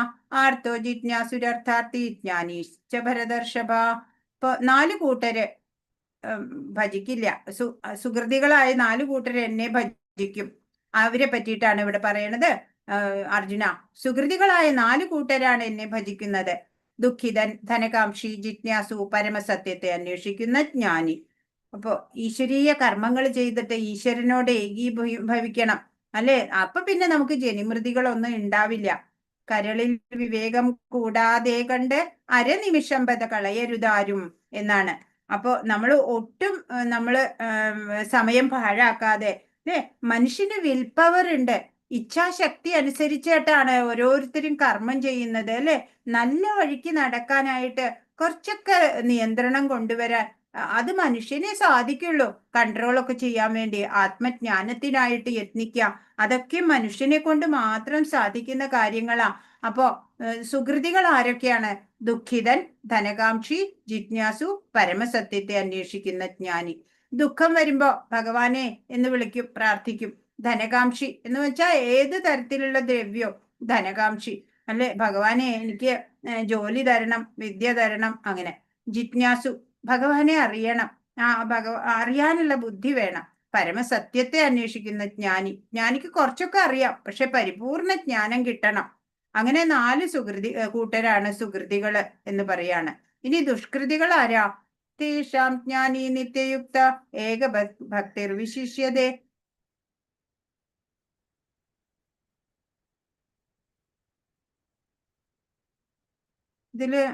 A: ആർത്തോ ജിജ്ഞാസുരർത്ഥാർത്ഥി ജ്ഞാനീശ്ച ഭരതർഷഭ. ഇപ്പൊ 4 കൂട്ടര് ഭജിക്കില്ല. സുഹൃതികളായ 4 കൂട്ടര് എന്നെ ഭജിക്കും. അവരെ പറ്റിയിട്ടാണ് ഇവിടെ പറയണത്. അർജുന, സുഹൃതികളായ 4 കൂട്ടരാണ് എന്നെ ഭജിക്കുന്നത്. ദുഃഖിതൻ, ധനകാംക്ഷി, ജിജ്ഞാസു, പരമസത്യത്തെ അന്വേഷിക്കുന്ന ജ്ഞാനി. അപ്പോ ഈശ്വരീയ കർമ്മങ്ങൾ ചെയ്തിട്ട് ഈശ്വരനോട് ഏകീഭവിക്കണം, അല്ലെ? അപ്പൊ പിന്നെ നമുക്ക് ജനിമൃതികളൊന്നും ഉണ്ടാവില്ല. കരളിൽ വിവേകം കൂടാതെ കണ്ട് അരനിമിഷം പത കളയരുതാരും എന്നാണ്. അപ്പോ നമ്മൾ ഒട്ടും സമയം പാഴാക്കാതെ അല്ലെ? മനുഷ്യന് വിൽ പവർ ഉണ്ട്. ഇച്ഛാശക്തി അനുസരിച്ചിട്ടാണ് ഓരോരുത്തരും കർമ്മം ചെയ്യുന്നത് അല്ലെ? നല്ല വഴിക്ക് നടക്കാനായിട്ട് കുറച്ചൊക്കെ നിയന്ത്രണം കൊണ്ടുവരാൻ അത് മനുഷ്യനെ സാധിക്കുള്ളൂ. കൺട്രോളൊക്കെ ചെയ്യാൻ വേണ്ടി ആത്മജ്ഞാനത്തിനായിട്ട് യത്നിക്കാം. അതൊക്കെ മനുഷ്യനെ കൊണ്ട് മാത്രം സാധിക്കുന്ന കാര്യങ്ങളാ. അപ്പോ സുകൃതികൾ ആരൊക്കെയാണ്? ദുഃഖിതൻ, ധനകാംക്ഷി, ജിജ്ഞാസു, പരമസത്യത്തെ അന്വേഷിക്കുന്ന ജ്ഞാനി. ദുഃഖം വരുമ്പോ ഭഗവാനെ എന്ന് വിളിക്കും, പ്രാർത്ഥിക്കും. ധനകാംക്ഷി എന്ന് വെച്ചാൽ ഏത് തരത്തിലുള്ള ദ്രവ്യോ ധനകാംക്ഷി അല്ലെ? ഭഗവാനെ എനിക്ക് ജോലി തരണം, വിദ്യ തരണം, അങ്ങനെ. ജിജ്ഞാസു, ഭഗവാനെ അറിയണം, അറിയാനുള്ള ബുദ്ധി വേണം. പരമസത്യത്തെ അന്വേഷിക്കുന്ന ജ്ഞാനി, ജ്ഞാനിക്ക് കുറച്ചൊക്കെ അറിയാം, പക്ഷെ പരിപൂർണ ജ്ഞാനം കിട്ടണം. അങ്ങനെ 4 കൂട്ടരാണ് സുകൃതികള് എന്ന് പറയാണ്. ഇനി ദുഷ്കൃതികൾ ആരാ? തേഷാം ജ്ഞാനി നിത്യയുക്ത ഏക ഭക്തിർ വിശിഷ്യതേ. ഇതില്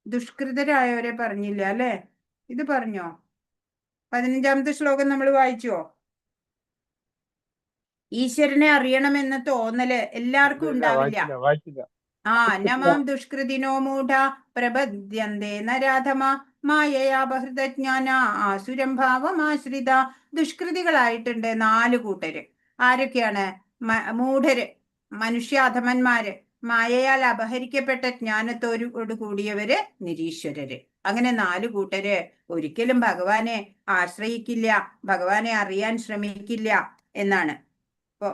A: ദുഷ്കൃതരായവരെ പറഞ്ഞില്ല അല്ലെ? ഇത് പറഞ്ഞോ? 15ാമത്തെ ശ്ലോകം നമ്മൾ വായിച്ചോ? ഈശ്വരനെ അറിയണമെന്ന തോന്നല് എല്ലാവർക്കും ഉണ്ടാവില്ല. നമാം ദുഷ്കൃതിനോ മൂഢ പ്രപദ്യന്തേ നരാധമ മായയാ ബഹൃതജ്ഞാന ആസുരം ഭാവമാശ്രിത. ദുഷ്കൃതികളായിട്ടുണ്ട് 4 കൂട്ടര്. ആരൊക്കെയാണ്? മൂഢര്, മനുഷ്യാധമന്മാര്, മായയാൽ അപഹരിക്കപ്പെട്ട ജ്ഞാനത്തോട് കൂടിയവര്, നിരീശ്വരര്. അങ്ങനെ 4 കൂട്ടര് ഒരിക്കലും ഭഗവാനെ ആശ്രയിക്കില്ല, ഭഗവാനെ അറിയാൻ ശ്രമിക്കില്ല എന്നാണ്. ഇപ്പോ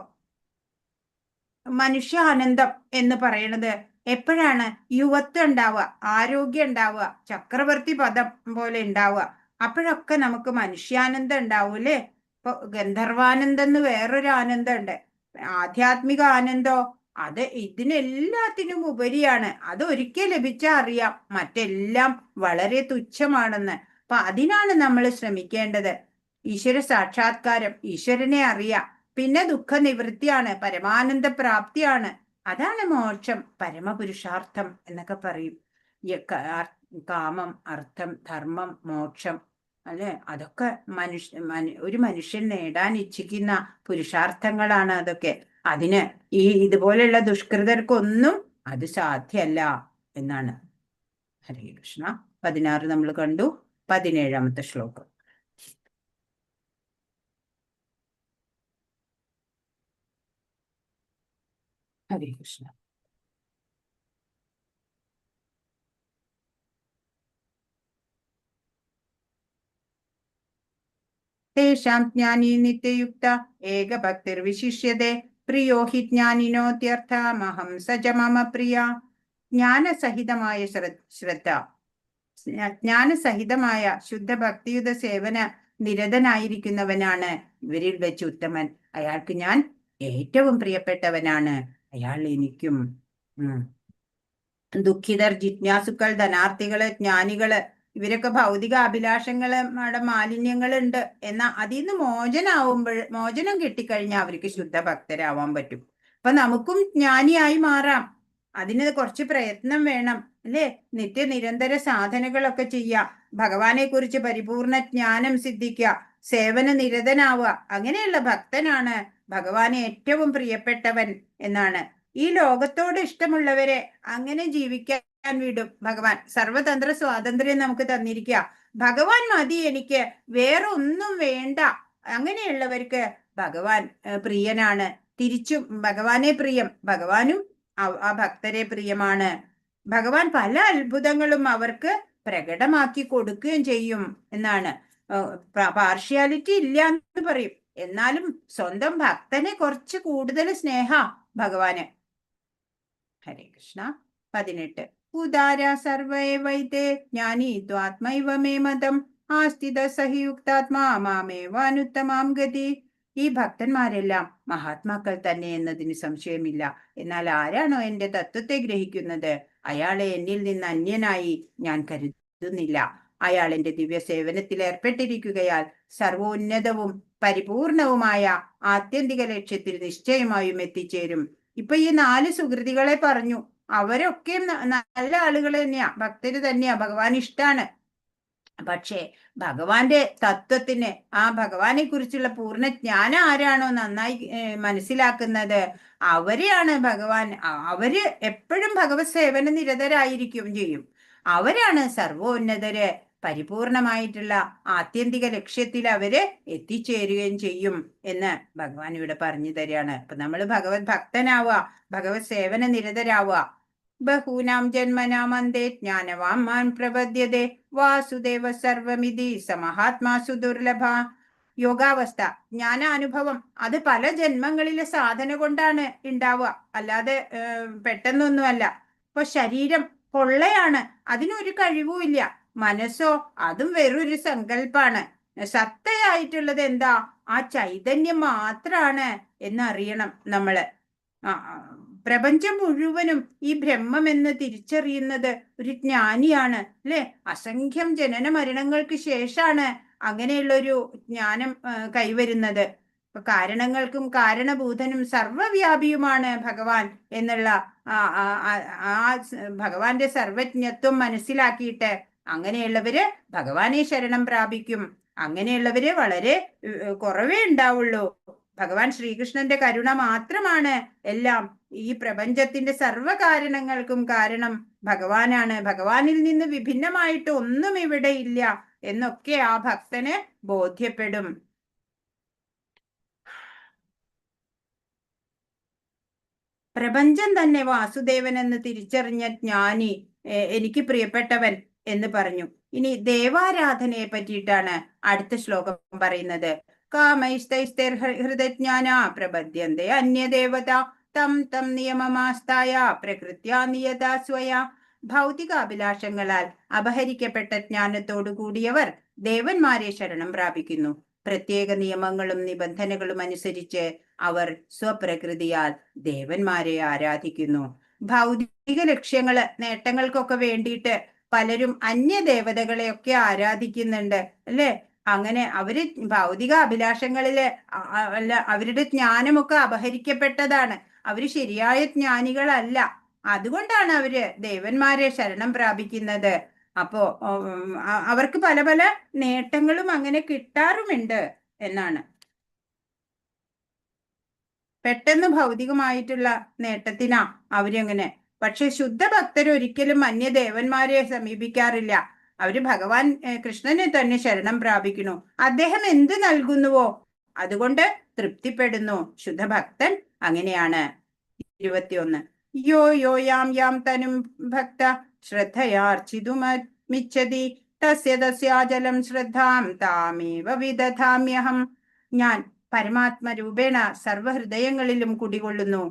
A: മനുഷ്യാനന്ദം എന്ന് പറയുന്നത് എപ്പോഴാണ്? യുവത്വം ഉണ്ടാവുക, ആരോഗ്യം ഉണ്ടാവുക, ചക്രവർത്തി പദം പോലെ ഉണ്ടാവുക. അപ്പോഴൊക്കെ നമുക്ക് മനുഷ്യാനന്ദം ഉണ്ടാവും അല്ലേ? ഇപ്പൊ ഗന്ധർവാനന്ദം എന്ന് വേറൊരു ആനന്ദം ഉണ്ട്. ആധ്യാത്മിക ആനന്ദോ അത് ഇതിനെല്ലാത്തിനും ഉപരിയാണ്. അത് ഒരിക്കൽ ലഭിച്ചാൽ അറിയാം മറ്റെല്ലാം വളരെ തുച്ഛമാണെന്ന്. അപ്പൊ അതിനാണ് നമ്മൾ ശ്രമിക്കേണ്ടത്. ഈശ്വര സാക്ഷാത്കാരം, ഈശ്വരനെ അറിയാം. പിന്നെ ദുഃഖനിവൃത്തിയാണ്, പരമാനന്ദ പ്രാപ്തിയാണ്. അതാണ് മോക്ഷം, പരമപുരുഷാർത്ഥം എന്നൊക്കെ പറയും. കാമം, അർത്ഥം, ധർമ്മം, മോക്ഷം അല്ലെ? അതൊക്കെ ഒരു മനുഷ്യൻ നേടാൻ ഇച്ഛിക്കുന്ന പുരുഷാർത്ഥങ്ങളാണ് അതൊക്കെ. അതിന് ഇതുപോലെയുള്ള ദുഷ്കൃതർക്കൊന്നും അത് സാധ്യമല്ല എന്നാണ്. ഹരേ കൃഷ്ണ. 16 നമ്മൾ കണ്ടു. 17ാമത്തെ ശ്ലോകം. ഹരേ കൃഷ്ണ. തേഷാം ജ്ഞാനി നിത്യയുക്ത ഏക ഭക്തിർ വിശിഷ്യതേ പ്രിയോ ഹി ജ്ഞാനിനോത്യർത്ഥമഹം സജ മമ പ്രിയ. ജ്ഞാനസഹിതമായ ശ്രദ്ധ, ജ്ഞാനസഹിതമായ ശുദ്ധ ഭക്തിയുത സേവന നിരതനായിരിക്കുന്നവനാണ് ഇവരിൽ വെച്ച് ഉത്തമൻ. അയാൾക്ക് ഞാൻ ഏറ്റവും പ്രിയപ്പെട്ടവനാണ്, അയാൾ എനിക്കും. ദുഃഖിതർ, ജിജ്ഞാസുക്കൾ, ധനാർത്ഥികള്, ജ്ഞാനികള്, ഇവരൊക്കെ ഭൗതിക അഭിലാഷങ്ങള്, മാലിന്യങ്ങളുണ്ട്. എന്നാൽ അതിൽ നിന്ന് മോചനം കിട്ടിക്കഴിഞ്ഞാൽ അവർക്ക് ശുദ്ധ ഭക്തരാവാൻ പറ്റും. അപ്പൊ നമുക്കും ജ്ഞാനിയായി മാറാം. അതിന് കുറച്ച് പ്രയത്നം വേണം അല്ലേ? നിരന്തര സാധനകളൊക്കെ ചെയ്യാം. ഭഗവാനെ കുറിച്ച് പരിപൂർണ ജ്ഞാനം സിദ്ധിക്കുക, സേവന നിരതനാവുക. അങ്ങനെയുള്ള ഭക്തനാണ് ഭഗവാനെ ഏറ്റവും പ്രിയപ്പെട്ടവൻ എന്നാണ്. ഈ ലോകത്തോട് ഇഷ്ടമുള്ളവരെ അങ്ങനെ ജീവിക്കാൻ വിടും ഭഗവാൻ. സർവതന്ത്ര സ്വാതന്ത്ര്യം നമുക്ക് തന്നിരിക്കുക. ഭഗവാൻ മതി എനിക്ക്, വേറെ ഒന്നും വേണ്ട. അങ്ങനെയുള്ളവർക്ക് ഭഗവാൻ പ്രിയനാണ്. തിരിച്ചും ഭഗവാനെ പ്രിയം, ഭഗവാനും ആ ഭക്തരെ പ്രിയമാണ്. ഭഗവാൻ പല അത്ഭുതങ്ങളും അവർക്ക് പ്രകടമാക്കി കൊടുക്കുകയും ചെയ്യും എന്നാണ്. പാർഷ്യാലിറ്റി ഇല്ല എന്ന് പറയും, എന്നാലും സ്വന്തം ഭക്തനെ കുറച്ച് കൂടുതൽ സ്നേഹ ഭഗവാന്. ഹരേ കൃഷ്ണ. 18 ഉദാര സർവൈവൈതേ ജ്ഞാനി ത്വാത്മൈവ മേ മതം ആസ്ഥിത സഹിയുക്താത്മാ മാമേവാനുത്തമാം ഗതി. ഈ ഭക്തന്മാരെല്ലാം മഹാത്മാക്കൾ തന്നെ എന്നതിന് സംശയമില്ല. എന്നാൽ ആരാണോ എന്റെ തത്വത്തെ ഗ്രഹിക്കുന്നത് അയാളെ എന്നിൽ നിന്ന് അന്യനായി ഞാൻ കരുതുന്നില്ല. അയാൾ എന്റെ ദിവ്യ സേവനത്തിൽ ഏർപ്പെട്ടിരിക്കുകയാൽ സർവോന്നതവും പരിപൂർണവുമായ ആത്യന്തിക ലക്ഷ്യത്തിൽ നിശ്ചയമായും എത്തിച്ചേരും. ഇപ്പൊ ഈ 4 സുകൃതികളെ പറഞ്ഞു. അവരൊക്കെ നല്ല ആളുകൾ തന്നെയാ, ഭക്തര് തന്നെയാ, ഭഗവാൻ ഇഷ്ടാണ്. പക്ഷേ ഭഗവാന്റെ തത്വത്തിന്, ആ ഭഗവാനെ കുറിച്ചുള്ള പൂർണ്ണ ജ്ഞാനം ആരാണോ നന്നായി മനസ്സിലാക്കുന്നത്, അവരെയാണ് ഭഗവാൻ. അവര് എപ്പോഴും ഭഗവത് സേവന നിരതരായിരിക്കും ചെയ്യും. അവരാണ് സർവോന്നതര്. പരിപൂർണമായിട്ടുള്ള ആത്യന്തിക ലക്ഷ്യത്തിൽ അവര് എത്തിച്ചേരുകയും ചെയ്യും എന്ന് ഭഗവാൻ ഇവിടെ പറഞ്ഞു തരികയാണ്. അപ്പൊ നമ്മൾ ഭഗവത് ഭക്തനാവുക, ഭഗവത് സേവന നിരതരാവുക. ബഹൂനാം ജന്മനാമന്തേ ജ്ഞാനവാൻ മാൻ പ്രപദ്യതേ വാസുദേവ സർവമിതി സമഹാത്മാസു ദുർലഭ. യോഗാവസ്ഥ, ജ്ഞാനാനുഭവം, അത് പല ജന്മങ്ങളിലെ സാധന കൊണ്ടാണ് ഉണ്ടാവുക, അല്ലാതെ പെട്ടെന്നൊന്നുമല്ല. ഇപ്പൊ ശരീരം പൊള്ളയാണ്, അതിനൊരു കഴിവുമില്ല. മനസ്സോ, അതും വെറൊരു സങ്കല്പാണ്. സത്തയായിട്ടുള്ളത് എന്താ? ആ ചൈതന്യം മാത്രാണ് എന്നറിയണം നമ്മള്. പ്രപഞ്ചം മുഴുവനും ഈ ബ്രഹ്മം എന്ന് തിരിച്ചറിയുന്നത് ഒരു ജ്ഞാനിയാണ്, അല്ലെ? അസംഖ്യം ജനന മരണങ്ങൾക്ക് ശേഷാണ് അങ്ങനെയുള്ളൊരു ജ്ഞാനം കൈവരുന്നത്. ഇപ്പൊ കാരണങ്ങൾക്കും കാരണഭൂതനും സർവവ്യാപിയുമാണ് ഭഗവാൻ എന്നുള്ള ആ ഭഗവാന്റെ സർവജ്ഞത്വം മനസ്സിലാക്കിയിട്ട് അങ്ങനെയുള്ളവര് ഭഗവാനെ ശരണം പ്രാപിക്കും. അങ്ങനെയുള്ളവര് വളരെ കുറവേ ഉണ്ടാവുള്ളൂ. ഭഗവാൻ ശ്രീകൃഷ്ണന്റെ കരുണ മാത്രമാണ് എല്ലാം. ഈ പ്രപഞ്ചത്തിന്റെ സർവകാരണങ്ങൾക്കും കാരണം ഭഗവാനാണ്. ഭഗവാനിൽ നിന്ന് വിഭിന്നമായിട്ട് ഒന്നും ഇവിടെ ഇല്ല എന്നൊക്കെ ആ ഭക്തന് ബോധ്യപ്പെടും. പ്രപഞ്ചം തന്നെ വാസുദേവൻ എന്ന് തിരിച്ചറിഞ്ഞ ജ്ഞാനി എനിക്ക് പ്രിയപ്പെട്ടവൻ എന്ന് പറഞ്ഞു. ഇനി ദേവാരാധനയെ പറ്റിയിട്ടാണ് അടുത്ത ശ്ലോകം പറയുന്നത്. കാമൈസ്തൈസ്തൈർഹൃദജ്ഞാന പ്രപദ്യന്തേ അന്യദേവത തം തം നിയമമാസ്തായ പ്രകൃത്യാ നിയതാ സ്വയാ. ഭൗതിക അഭിലാഷങ്ങളാൽ അപഹരിക്കപ്പെട്ട ജ്ഞാനത്തോടു കൂടിയവർ ദേവന്മാരെ ശരണം പ്രാപിക്കുന്നു. പ്രത്യേക നിയമങ്ങളും നിബന്ധനകളും അനുസരിച്ച് അവർ സ്വപ്രകൃതിയാൽ ദേവന്മാരെ ആരാധിക്കുന്നു. ഭൗതിക ലക്ഷ്യങ്ങള്, നേട്ടങ്ങൾക്കൊക്കെ വേണ്ടിയിട്ട് പലരും അന്യദേവതകളെയൊക്കെ ആരാധിക്കുന്നുണ്ട്, അല്ലെ? അങ്ങനെ അവര് ഭൗതിക അഭിലാഷങ്ങളില് അല്ല, അവരുടെ ജ്ഞാനമൊക്കെ അപഹരിക്കപ്പെട്ടതാണ്. അവര് ശരിയായ ജ്ഞാനികളല്ല. അതുകൊണ്ടാണ് അവര് ദേവന്മാരെ ശരണം പ്രാപിക്കുന്നത്. അപ്പോ അവർക്ക് പല പല നേട്ടങ്ങളും അങ്ങനെ കിട്ടാറുമുണ്ട് എന്നാണ്. പെട്ടെന്ന് ഭൗതികമായിട്ടുള്ള നേട്ടത്തിനാ അവരങ്ങനെ. പക്ഷെ ശുദ്ധ ഭക്തർ ഒരിക്കലും അന്യദേവന്മാരെ സമീപിക്കാറില്ല. അവര് ഭഗവാൻ കൃഷ്ണനെ തന്നെ ശരണം പ്രാപിക്കുന്നു. അദ്ദേഹം എന്ത് നൽകുന്നുവോ അതുകൊണ്ട് തൃപ്തിപ്പെടുന്നു. ശുദ്ധഭക്തൻ അങ്ങനെയാണ്. 21. യോ യോ യാം യാം തനും ഭക്ത ശ്രദ്ധയാർച്ചിതുമിച്ഛതി തസ്യ തസ്യാചലം ശ്രദ്ധാം താമേവ വിദധാമ്യഹം. ഞാൻ പരമാത്മരൂപേണ സർവഹൃദയങ്ങളിലും കുടികൊള്ളുന്നു.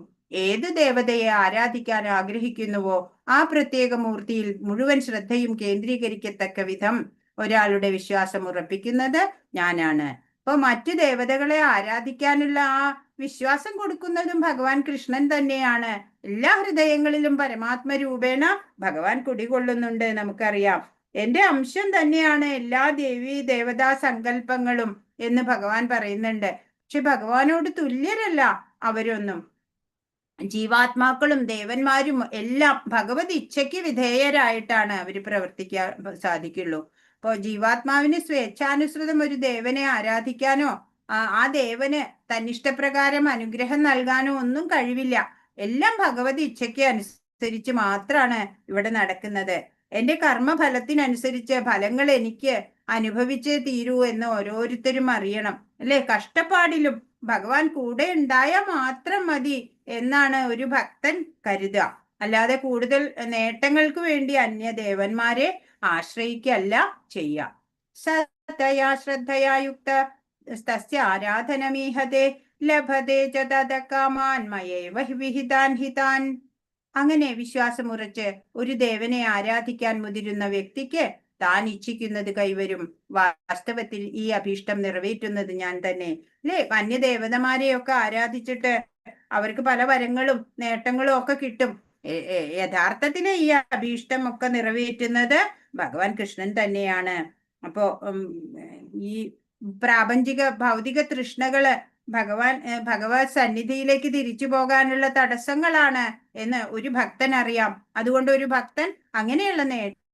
A: ഏത് ദേവതയെ ആരാധിക്കാൻ ആഗ്രഹിക്കുന്നുവോ ആ പ്രത്യേക മൂർത്തിയിൽ മുഴുവൻ ശ്രദ്ധയും കേന്ദ്രീകരിക്കത്തക്ക വിധം ഒരാളുടെ വിശ്വാസം ഉറപ്പിക്കുന്നത് ഞാനാണ്. അപ്പൊ മറ്റു ദേവതകളെ ആരാധിക്കാനുള്ള ആ വിശ്വാസം കൊടുക്കുന്നതും ഭഗവാൻ കൃഷ്ണൻ തന്നെയാണ്. എല്ലാ ഹൃദയങ്ങളിലും പരമാത്മരൂപേണ ഭഗവാൻ കുടികൊള്ളുന്നുണ്ട്, നമുക്കറിയാം. എന്റെ അംശം തന്നെയാണ് എല്ലാ ദേവീ ദേവതാ സങ്കല്പങ്ങളും എന്ന് ഭഗവാൻ പറയുന്നുണ്ട്. പക്ഷെ ഭഗവാനോട് തുല്യരല്ല അവരൊന്നും. ജീവാത്മാക്കളും ദേവന്മാരും എല്ലാം ഭഗവത് ഇച്ഛയ്ക്ക് വിധേയരായിട്ടാണ് അവര് പ്രവർത്തിക്കാൻ സാധിക്കുള്ളൂ. അപ്പോ ജീവാത്മാവിന് സ്വേച്ഛാനുസൃതം ഒരു ദേവനെ ആരാധിക്കാനോ ആ ദേവന് തന്നിഷ്ടപ്രകാരം അനുഗ്രഹം നൽകാനോ ഒന്നും കഴിവില്ല. എല്ലാം ഭഗവത് ഇച്ഛയ്ക്ക് അനുസരിച്ച് മാത്രമാണ് ഇവിടെ നടക്കുന്നത്. എന്റെ കർമ്മഫലത്തിനനുസരിച്ച് ഫലങ്ങൾ എനിക്ക് അനുഭവിച്ചേ തീരൂ എന്ന് ഓരോരുത്തരും അറിയണം, അല്ലെ? കഷ്ടപ്പാടിലും ഭഗവാൻ കൂടെ ഉണ്ടായാൽ മാത്രം മതി എന്നാണ് ഒരു ഭക്തൻ കരുതുക. അല്ലാതെ കൂടുതൽ നേട്ടങ്ങൾക്ക് വേണ്ടി അന്യദേവന്മാരെ ആശ്രയിക്കല്ല ചെയ്യുക. സതയാ ശ്രദ്ധയാ യുക്ത തസ്യ ആരാധനമീഹതേ ലഭതേ ച തദകാമാൻ മയേവ വിഹിതാൻ ഹിതാൻ. അങ്ങനെ വിശ്വാസമുറച്ച് ഒരു ദേവനെ ആരാധിക്കാൻ മുതിരുന്ന വ്യക്തിക്ക് താൻ ഇച്ഛിക്കുന്നത് കൈവരും. വാസ്തവത്തിൽ ഈ അഭീഷ്ടം നിറവേറ്റുന്നത് ഞാൻ തന്നെ, അല്ലെ? അന്യദേവതമാരെയൊക്കെ ആരാധിച്ചിട്ട് അവർക്ക് പല വരങ്ങളും നേട്ടങ്ങളും ഒക്കെ കിട്ടും. യഥാർത്ഥത്തിൽ ഈ അഭീഷ്ടം ഒക്കെ നിറവേറ്റുന്നത് ഭഗവാൻ കൃഷ്ണൻ തന്നെയാണ്. അപ്പോ ഈ പ്രാപഞ്ചിക ഭൗതിക തൃഷ്ണകള് ഭഗവത് സന്നിധിയിലേക്ക് തിരിച്ചു പോകാനുള്ള തടസ്സങ്ങളാണ് എന്ന് ഒരു ഭക്തൻ അറിയാം. അതുകൊണ്ട് ഒരു ഭക്തൻ അങ്ങനെയുള്ള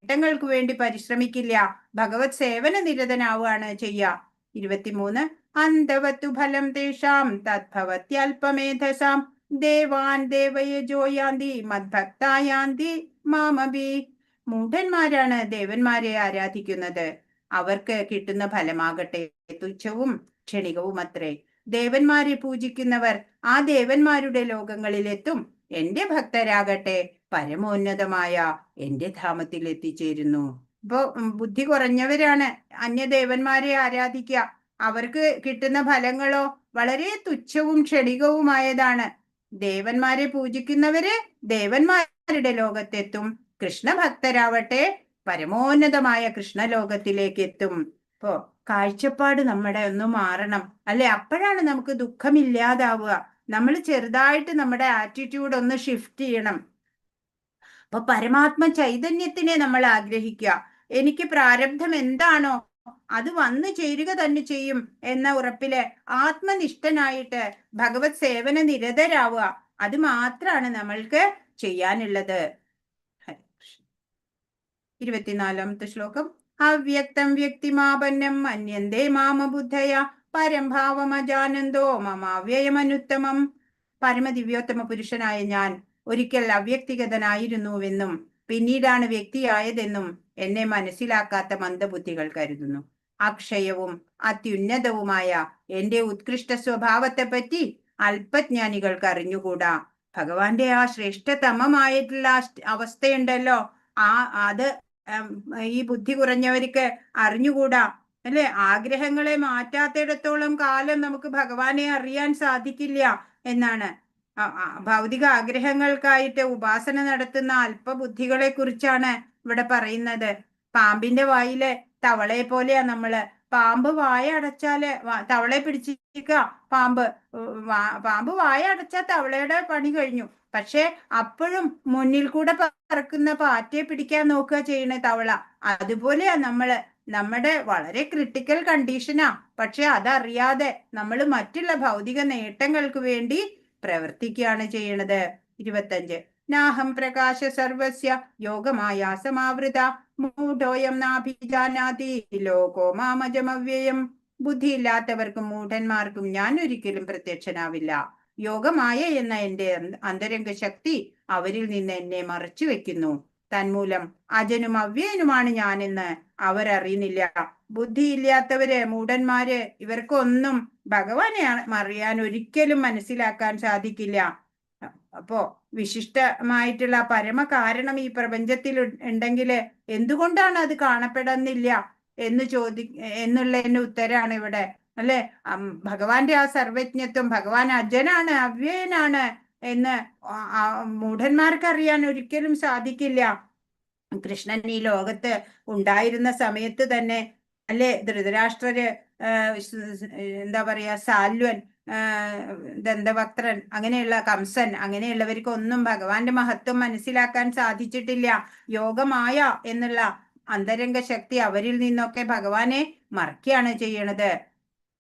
A: നേട്ടങ്ങൾക്ക് വേണ്ടി പരിശ്രമിക്കില്ല, ഭഗവത് സേവന നിരതനാവുകയാണ് ചെയ്യുക. 23 അന്തവത്തു ഫലം തേഷാം തദ്ഭവത്യൽപമേധസാം ദേവാൻ ദേവയജോ യാന്തി മദ്ഭക്തായാന്തി മാമഭി. മൂഢന്മാരാണ് ദേവന്മാരെ ആരാധിക്കുന്നത്. അവർക്ക് കിട്ടുന്ന ഫലമാകട്ടെ തുച്ഛവും ക്ഷണികവും അത്രേ. ദേവന്മാരെ പൂജിക്കുന്നവർ ആ ദേവന്മാരുടെ ലോകങ്ങളിലെത്തും. എന്റെ ഭക്തരാകട്ടെ പരമോന്നതമായ എന്റെ ധാമത്തിൽ എത്തിച്ചേരുന്നു. ഇപ്പൊ ബുദ്ധി കുറഞ്ഞവരാണ് അന്യദേവന്മാരെ ആരാധിക്കുക. അവർക്ക് കിട്ടുന്ന ഫലങ്ങളോ വളരെ തുച്ഛവും ക്ഷണികവുമായതാണ്. ദേവന്മാരെ പൂജിക്കുന്നവര് ദേവന്മാരുടെ ലോകത്തെത്തും. കൃഷ്ണഭക്തരാവട്ടെ പരമോന്നതമായ കൃഷ്ണലോകത്തിലേക്ക് എത്തും. ഇപ്പോ കാഴ്ചപ്പാട് നമ്മുടെ ഒന്ന് മാറണം, അല്ലെ? അപ്പോഴാണ് നമുക്ക് ദുഃഖമില്ലാതാവുക. നമ്മൾ ചെറുതായിട്ട് നമ്മുടെ ആറ്റിറ്റ്യൂഡ് ഒന്ന് ഷിഫ്റ്റ് ചെയ്യണം. അപ്പൊ പരമാത്മ ചൈതന്യത്തിനെ നമ്മൾ ആഗ്രഹിക്കുക. എനിക്ക് പ്രാരബ്ധം എന്താണോ അത് വന്നു ചേരുക തന്നെ ചെയ്യും എന്ന ഉറപ്പില് ആത്മനിഷ്ഠനായിട്ട് ഭഗവത് സേവന നിരതരാവുക. അത് മാത്രമാണ് നമ്മൾക്ക് ചെയ്യാനുള്ളത്. 24ാമത്തെ ശ്ലോകം. അവ്യക്തം വ്യക്തിമാപന്നം മന്യന്തേ മാമബുദ്ധയ പരംഭാവമജാനന്ദോ മമാവ്യയമനുത്തമം. പരമദിവ്യോത്തമ പുരുഷനായ ഞാൻ ഒരിക്കൽ അവ്യക്തിഗതനായിരുന്നുവെന്നും പിന്നീടാണ് വ്യക്തിയായതെന്നും എന്നെ മനസ്സിലാക്കാത്ത മന്ദബുദ്ധികൾ കരുതുന്നു. അക്ഷയവും അത്യുന്നതവുമായ എന്റെ ഉത്കൃഷ്ട സ്വഭാവത്തെപ്പറ്റി അല്പജ്ഞാനികൾക്ക് അറിഞ്ഞുകൂടാ. ഭഗവാന്റെ ആ ശ്രേഷ്ഠതമമായിട്ടുള്ള അവസ്ഥയുണ്ടല്ലോ, അത് ഈ ബുദ്ധി കുറഞ്ഞവർക്ക് അറിഞ്ഞുകൂടാ, അല്ലെ? ആഗ്രഹങ്ങളെ മാറ്റാത്തിടത്തോളം കാലം നമുക്ക് ഭഗവാനെ അറിയാൻ സാധിക്കില്ല എന്നാണ്. ഭൗതിക ആഗ്രഹങ്ങൾക്കായിട്ട് ഉപാസന നടത്തുന്ന അല്പബുദ്ധികളെ കുറിച്ചാണ് ഇവിടെ പറയുന്നത്. പാമ്പിന്റെ വായില് തവളയെ പോലെയാ നമ്മള്. പാമ്പ് വായ അടച്ചാല് തവളയെ പിടിച്ചിരിക്ക. പാമ്പ് വായ അടച്ചാൽ തവളയുടെ പണി കഴിഞ്ഞു. പക്ഷെ അപ്പോഴും മുന്നിൽ കൂടെ പറക്കുന്ന പാറ്റയെ പിടിക്കാൻ നോക്കുക ചെയ്യണ തവള. അതുപോലെയാ നമ്മുടെ വളരെ ക്രിട്ടിക്കൽ കണ്ടീഷനാ. പക്ഷെ അതറിയാതെ നമ്മൾ മറ്റുള്ള ഭൗതിക നേട്ടങ്ങൾക്ക് വേണ്ടി പ്രവർത്തിക്കുകയാണ് ചെയ്യണത്. 25 നാഹം പ്രകാശ സർവസ്യ യോഗമായ സമാവൃത മൂഢോയം നാഭിജാനാതി ലോകോ മാമജമവ്യയം. ബുദ്ധിയില്ലാത്തവർക്കും മൂഢന്മാർക്കും ഞാൻ ഒരിക്കലും പ്രത്യക്ഷനാവില്ല. യോഗമായ എന്ന എന്റെ അന്തരംഗ ശക്തി അവരിൽ നിന്ന് എന്നെ മറച്ചു വെക്കുന്നു. തന്മൂലം അജനും അവ്യയനുമാണ് ഞാനെന്ന് അവർ അറിയുന്നില്ല. ബുദ്ധിയില്ലാത്തവര്, മൂഢന്മാര്, ഇവർക്കൊന്നും ഭഗവാനെ അറിയാൻ ഒരിക്കലും മനസ്സിലാക്കാൻ സാധിക്കില്ല. അപ്പോ വിശിഷ്ടമായിട്ടുള്ള പരമകാരണം ഈ പ്രപഞ്ചത്തിൽ ഉണ്ടെങ്കിൽ എന്തുകൊണ്ടാണ് അത് കാണപ്പെടുന്നില്ല എന്നുള്ളതിന് ഉത്തരാണ് ഇവിടെ, അല്ലെ? ഭഗവാന്റെ ആ സർവജ്ഞത്വം, ഭഗവാൻ അജനാണ്, അവ്യയനാണ് എന്ന് മൂഢന്മാർക്ക് അറിയാൻ ഒരിക്കലും സാധിക്കില്ല. കൃഷ്ണൻ ഈ ലോകത്ത് ഉണ്ടായിരുന്ന സമയത്ത് തന്നെ, അല്ലെ, ധൃതരാഷ്ട്രര്, എന്താ പറയാ, സാൽവൻ, ദന്തവക്ത്രൻ, അങ്ങനെയുള്ള കംസൻ, അങ്ങനെയുള്ളവർക്കൊന്നും ഭഗവാന്റെ മഹത്വം മനസ്സിലാക്കാൻ സാധിച്ചിട്ടില്ല. യോഗമായ എന്നുള്ള അന്തരംഗ ശക്തി അവരിൽ നിന്നൊക്കെ ഭഗവാനെ മറക്കുകയാണ് ചെയ്യണത്.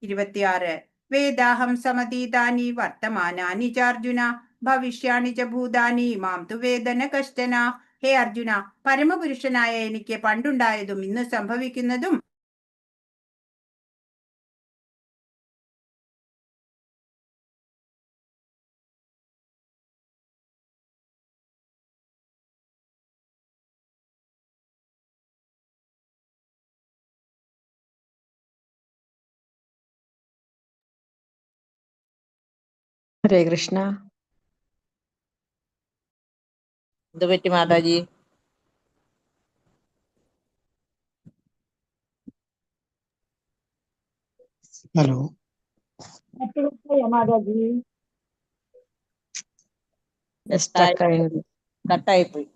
A: 26 വേദാഹം സമതീതാനി വർത്തമാനാനി ചാർജുന ഭവിഷ്യാണി ച ഭൂതാനി മാം തു വേദന കഷ്ടന. ഹേ അർജുന, പരമപുരുഷനായ എനിക്ക് പണ്ടുണ്ടായതും ഇന്ന് സംഭവിക്കുന്നതും
B: ഹരേ കൃഷ്ണ.
C: എന്ത് പറ്റി മാതാജി?
D: ഹലോ
B: മാതാജി
C: കട്ടായിപ്പോയി.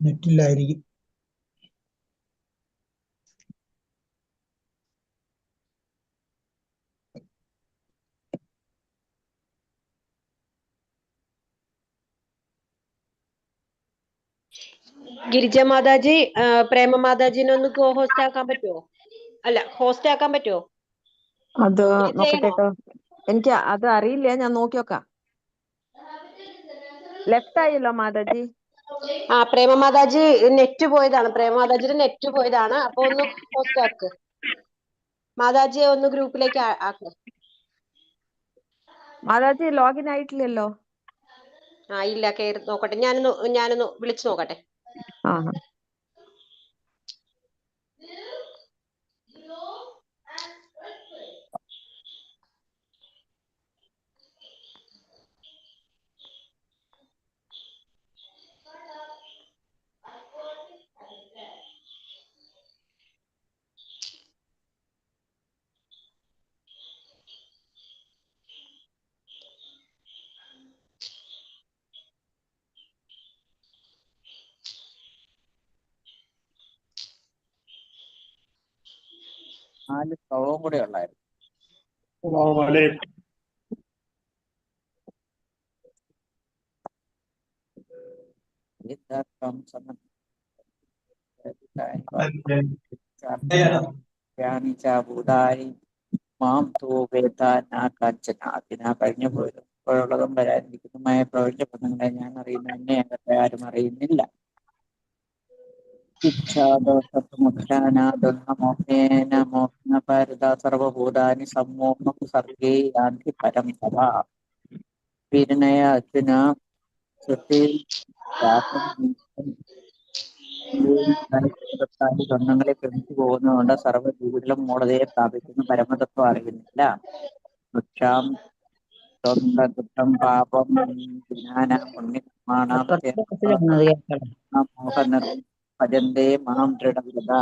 D: നെറ്റില്ലായിരിക്കും.
B: ഗിരിജ മാതാജി, പ്രേമ മാതാജിനെ ഒന്ന് കോ ഹോസ്റ്റ് ആക്കാൻ പറ്റുമോ? അല്ല, ഹോസ്റ്റ് ആക്കാൻ പറ്റുമോ?
E: അത് നോക്കട്ടെ. എനിക്ക് അത് അറിയില്ല, ഞാൻ നോക്കി നോക്കാം. ലെഫ്റ്റ് ആയല്ലോ മാതാജി.
B: പ്രേമമാതാജി നെറ്റ് പോയതാണ്. പ്രേമമാതാജിയുടെ നെറ്റ് പോയതാണ്. അപ്പൊ ഒന്ന് പോസ്റ്റ് ആക്ക്. മാതാജിയെ ഒന്ന് ഗ്രൂപ്പിലേക്ക് ആക്ക്.
E: മാതാജി ലോഗിൻ ആയിട്ടില്ലല്ലോ.
B: ഇല്ല, കേറി നോക്കട്ടെ. ഞാനൊന്ന് വിളിച്ചു നോക്കട്ടെ.
E: ആ
C: നാല് സ്തവവും കൂടെ ഉള്ളായിരുന്നു. കഴിഞ്ഞു പോയത് ഇപ്പോഴുള്ളതും വരാനിരിക്കുന്നതുമായ പ്രപഞ്ചബന്ധങ്ങളെ ഞാൻ അറിയുന്നു, എന്നെ അകത്തെ ആരും അറിയുന്നില്ല. സർവഭൂതാനി സമ്മോഹം സർഗേ യാന്തി പരം തവ. വീരനായ അർജുന, സ്വന്തങ്ങളെ പ്രമിച്ചു പോകുന്നതുകൊണ്ട് സർവ്വജീവികളും മൂഢതയെ സ്ഥാപിക്കുന്ന പരമതത്വം അറിയുന്നില്ല. വൃക്ഷാം സ്വന്തം പാപം ജ്ഞാന പുണ്യമാണ ഭജന്തേ മാം ദൃഢവ്രത.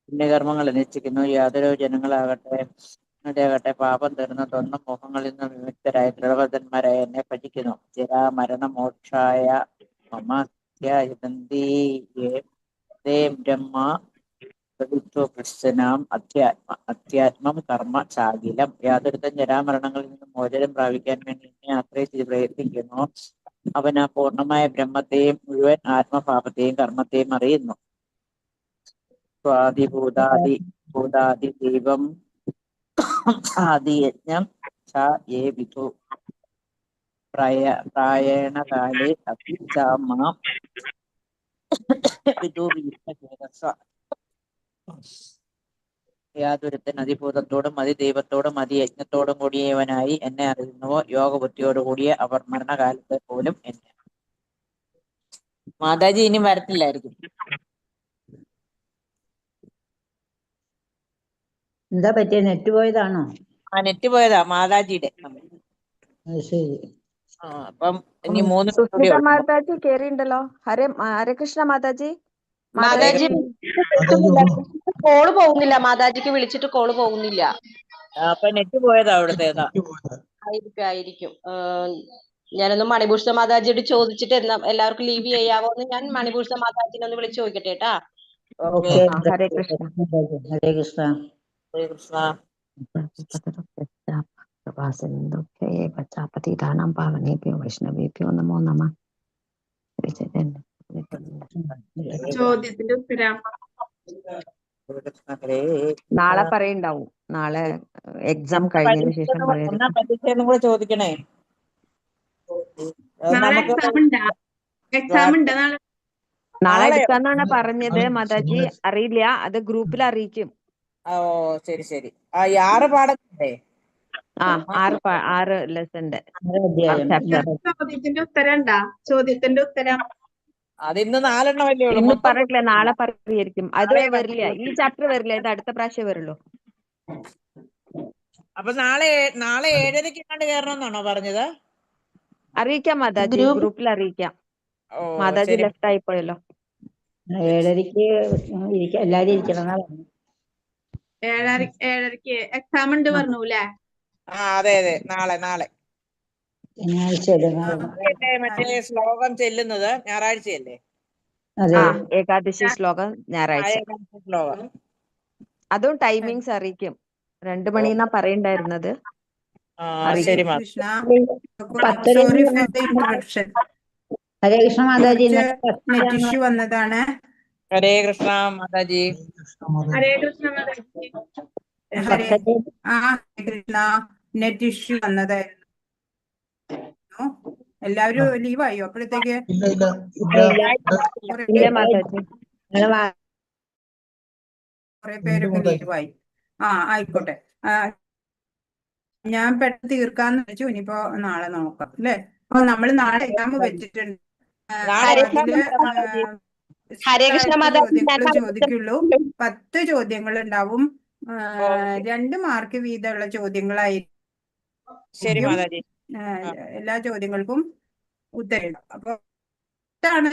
C: പുണ്യകർമ്മങ്ങൾ അനുഷ്ഠിക്കുന്നു യാതൊരു ജനങ്ങളാകട്ടെ പാപം തീർന്ന സ്വന്തം മോഹങ്ങളിൽ നിന്ന് വിമുക്തരായ ദൃഢവ്രതന്മാരായ എന്നെ ഭജിക്കുന്നു. ജരാ മരണ മോക്ഷായ മമാധ്യായതന്തേ ബ്രഹ്മ അധ്യാത്മം കർമ്മ ചാകിലം. യാതൊരുത്തൻ ജരാമരണങ്ങളിൽ നിന്ന് മോചനം പ്രാപിക്കാൻ വേണ്ടി എന്നെ ആശ്രയിച്ച് പ്രയത്നിക്കുന്നു. അവൻ ആ പൂർണ്ണമായ ബ്രഹ്മത്തെയും മുഴുവൻ ആത്മഭാവത്തെയും കർമ്മത്തെയും അറിയുന്നു. സ്വാദിഭൂതാദി ദൈവം ആദിയജ്ഞം ച യേ വിധു പ്രായണകാലേ അപി ച മാം വിദുർയുക്തചേതസ. യാതൊരുത്തൻ അതിഭൂതത്തോടും അതിദൈവത്തോടും അതിയജ്ഞത്തോടും കൂടിയവനായി എന്നെ അറിയുന്നുവോ യോഗബുദ്ധിയോടുകൂടിയ അവർ മരണകാലത്തെ പോലും എന്നെ. മാതാജി ഇനി വരത്തില്ലായിരിക്കും.
F: എന്താ പറ്റിയ, നെറ്റ് പോയതാണോ?
C: നെറ്റ് പോയതാ മാതാജിയുടെ.
F: ശരി.
C: അപ്പം ഇനി 3
E: സുസ്മിത മാതാജി കേറിണ്ടല്ലോ. ഹരേ കൃഷ്ണ മാതാജി.
B: മാതാജി കോള് പോകുന്നില്ല. മാതാജിക്ക് വിളിച്ചിട്ട് കോള് പോകുന്നില്ല.
C: അപ്പൊ നെറ്റ് പോയതാ അവിടുത്തേതാ.
B: ആയിരിക്കും. ഞാനൊന്ന് മണിഭൂഷണ മാതാജിയോട് ചോദിച്ചിട്ട് എല്ലാവർക്കും ലീവ് ചെയ്യാവോ എന്ന് ഞാൻ മണിഭൂഷണ മാതാജിനെ ഒന്ന് വിളിച്ചു ചോദിക്കട്ടെ കേട്ടാ.
E: ഹരേ കൃഷ്ണ.
F: ഹരേ കൃഷ്ണ.
C: ഹരേ കൃഷ്ണ.
E: പതിതാനാം പാവനേഭ്യോ വൈഷ്ണവേഭ്യോ നമോ നമഃ.
G: ചോദ്യത്തിന്റെ ഉത്തരം
E: നാളെ പറയണ്ടാവും. നാളെ എക്സാം കഴിഞ്ഞതിന് ശേഷം
C: എന്നാ പരീക്ഷയെന്നും കൂടെ ചോദിക്കണേ.
G: നാളെ എക്സാം ഉണ്ടാ
E: നാളെ എടുക്കാന്നാണ് പറഞ്ഞത് മാതാജി. അറിയില്ല, അത് ഗ്രൂപ്പിൽ അറിയിക്കും.
C: ഓ ശരി ശരി. 6 പാഠങ്ങളല്ലേ?
E: 6 ലെസന്റെ
G: ചോദ്യത്തിന്റെ ഉത്തരം ഉണ്ടാ? ചോദ്യത്തിന്റെ ഉത്തരം
C: അതിന്ന് 4 എണ്ണമല്ലേ ഉള്ളൂ.
E: ഇന്ന് പറഞ്ഞിട്ടില്ല, നാളെ പറയായിരിക്കും. അത് വരില്ല, ഈ ചാപ്റ്റർ വരില്ല, ഇത് അടുത്ത പ്രാവശ്യം വരുള്ളൂ.
C: അപ്പൊ നാളെ 7:30 കണ്ട് കയറണമെന്നാണോ പറഞ്ഞത്?
E: അറിയിക്കാം മാതാജി, ഗ്രൂപ്പിൽ അറിയിക്കാം. മാതാജി ലെഫ്റ്റ് ആയിപ്പോയല്ലോ.
F: 7:30 എല്ലാരും ഇരിക്കണം.
G: 7:30 എക്സാം ഉണ്ട് പറഞ്ഞൂല്ലേ?
C: അതെ നാളെ മറ്റേ ശ്ലോകം ചെല്ലുന്നത് ഞായറാഴ്ചയല്ലേ?
E: ഏകാദശി ശ്ലോകം ഞായറാഴ്ച.
C: ശ്ലോകം
E: അതും ടൈമിങ്സ് അറിയിക്കും. 2 മണിന്നാ പറയണ്ടായിരുന്നത്.
C: ശരി.
A: Sorry for the interruption.
F: Hare Krishna Mataji.
A: Net issue വന്നതാണ്.
C: ഹരേ കൃഷ്ണ മാതാജി.
G: ഹരേ കൃഷ്ണ മാതാജി.
A: ഹരേ കൃഷ്ണ. നെറ്റ് ഇഷ്യൂ വന്നതായിരുന്നു. എല്ലാവരും
D: ആ.
A: ലീവായോ അപ്പോഴത്തേക്ക്?
D: ഇല്ല ഇല്ല ഇല്ല
E: ഇല്ല
A: കുറെ
E: ഇല്ല മാതാജി.
A: കുറെ
D: ഉണ്ട്
A: പേരൊക്കെ
D: മാതാജി.
A: ലീവായി. ആയിക്കോട്ടെ. ഞാൻ പെട്ടെന്ന് തീർക്കാന്ന് വെച്ചു. ഇനിയിപ്പോ നാളെ നോക്കാം അല്ലേ? അപ്പൊ നമ്മൾ നാളെ എക്സാം വെച്ചിട്ടുണ്ട്.
C: നാളെ
B: ഹരേ
C: exam
A: അതില്
C: ഉണ്ടോ മാതാജി?
B: ഹരേ കൃഷ്ണ മാതാജി, ഞാൻ
A: ചോദ്യങ്ങൾ ചോദിക്കുള്ളൂ. 10 ചോദ്യങ്ങൾ ഉണ്ടാവും.
C: ഓക്കെ
A: 2 മാർക്ക് വീതമുള്ള
C: ശരി
A: ചോദ്യങ്ങളായിരിക്കും.
C: മാതാജി.
A: എല്ലാ ചോദ്യങ്ങൾക്കും ഉത്തരം എഴുതാം. അപ്പൊ ഇതാണ്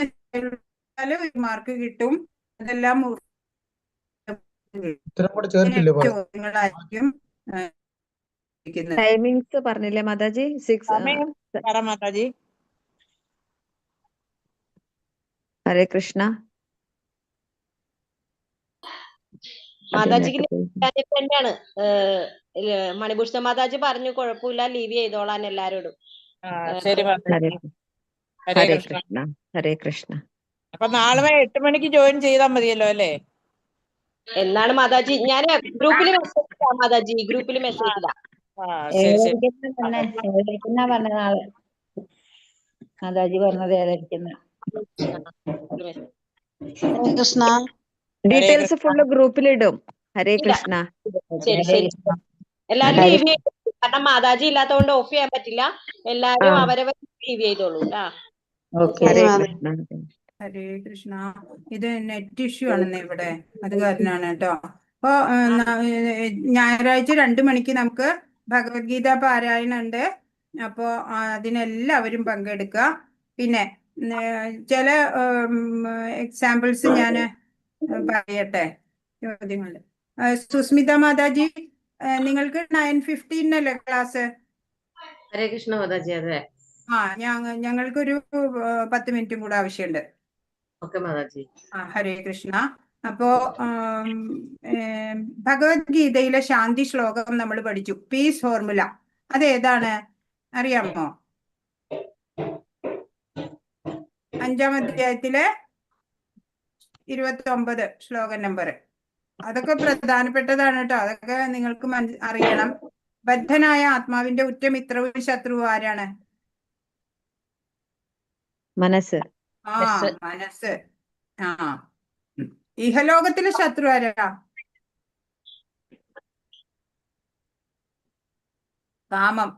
A: 1 മാർക്ക് കിട്ടും. അതെല്ലാം
D: ഉത്തരം കൂടെ ചേർത്തില്ലേ പറയാം.
A: ചോദ്യങ്ങളായിരിക്കും ഇരിക്കുന്നത്.
E: ടൈമിങ്സ് പറഞ്ഞില്ലേ മാതാജി? 6
C: സമയം പറ മാതാജി.
E: ഹരേ കൃഷ്ണ.
B: മാതാജിക്ക് തന്നെയാണ്. മണിഭൂഷണ മാതാജി പറഞ്ഞു കുഴപ്പമില്ല, ലീവ് ചെയ്തോളാൻ എല്ലാരോടും.
C: ശരി മാതാജി.
E: ഹരേ
C: ഹരേ
E: ഹരേ
C: കൃഷ്ണ.
E: കൃഷ്ണ. ഹരേ കൃഷ്ണ.
C: അപ്പൊ നാളെ 8 മണിക്ക് ജോയിൻ ചെയ്താൽ മതിയല്ലോ അല്ലേ?
B: എന്നാണ് മാതാജി? ഞാൻ ഗ്രൂപ്പിൽ മെസ്സേജ് ഇടാം മാതാജി, ഗ്രൂപ്പിൽ മെസ്സേജ് ഇടാം.
C: ശരി ശരി.
F: ഏഴരയ്ക്കുന്ന പറഞ്ഞ നാളെ മാതാജി പറഞ്ഞത് ഏഴരയ്ക്കുന്ന.
H: കൃഷ്ണ.
E: ഡീറ്റെയിൽസ് ഫുള്ള് ഗ്രൂപ്പിലിടും. ഹരേ
B: ഇല്ല.
E: കൃഷ്ണ.
B: ശരി ശരി. എല്ലാരും ലീവ് ചെയ്തു. കാരണം മാതാജി ഇല്ലാത്തതുകൊണ്ട് ഓഫ് ചെയ്യാൻ പറ്റില്ല. എല്ലാരും അവരവർ ലീവ് ചെയ്തോളൂ ട്ടാ.
F: ഓക്കെ.
E: ഹരേ കൃഷ്ണ.
A: ഹരേ കൃഷ്ണ. ഇത് നെറ്റ് ഇഷ്യൂ ആണെന്ന് ഇവിടെ, അത് കാരണമാണ് കേട്ടോ. അപ്പൊ ഞായറാഴ്ച 2 മണിക്ക് നമുക്ക് ഭഗവത്ഗീത പാരായണം ഉണ്ട്. അപ്പോ അതിനെല്ലാവരും പങ്കെടുക്കുക. പിന്നെ ചില എക്സാമ്പിൾസ് ഞാൻ പറയട്ടെ ചോദ്യങ്ങൾ. സുസ്മിത മാതാജി, നിങ്ങൾക്ക് 9:15 ക്ലാസ്?
H: ഹരേ കൃഷ്ണ മാതാജി. അതെ.
A: ഞങ്ങൾക്കൊരു 10 മിനിറ്റും കൂടെ ആവശ്യമുണ്ട്.
H: ഓക്കെ മാതാജി.
A: ഹരേ കൃഷ്ണ. അപ്പോ ഭഗവത്ഗീതയിലെ ശാന്തി ശ്ലോകം നമ്മൾ പഠിച്ചു, പീസ് ഫോർമുല. അതേതാണ് അറിയാമോ? 5-ാം അധ്യായത്തിലെ 29 ശ്ലോകം നമ്പർ. അതൊക്കെ പ്രധാനപ്പെട്ടതാണ് കേട്ടോ. അതൊക്കെ നിങ്ങൾക്ക് അറിയണം. ബദ്ധനായ ആത്മാവിന്റെ ഉറ്റമിത്രവും ശത്രുവും ആരാണ്?
E: മനസ്സ്.
A: മനസ്സ്. ഇഹലോകത്തിലെ ശത്രു ആരാ? കാമം.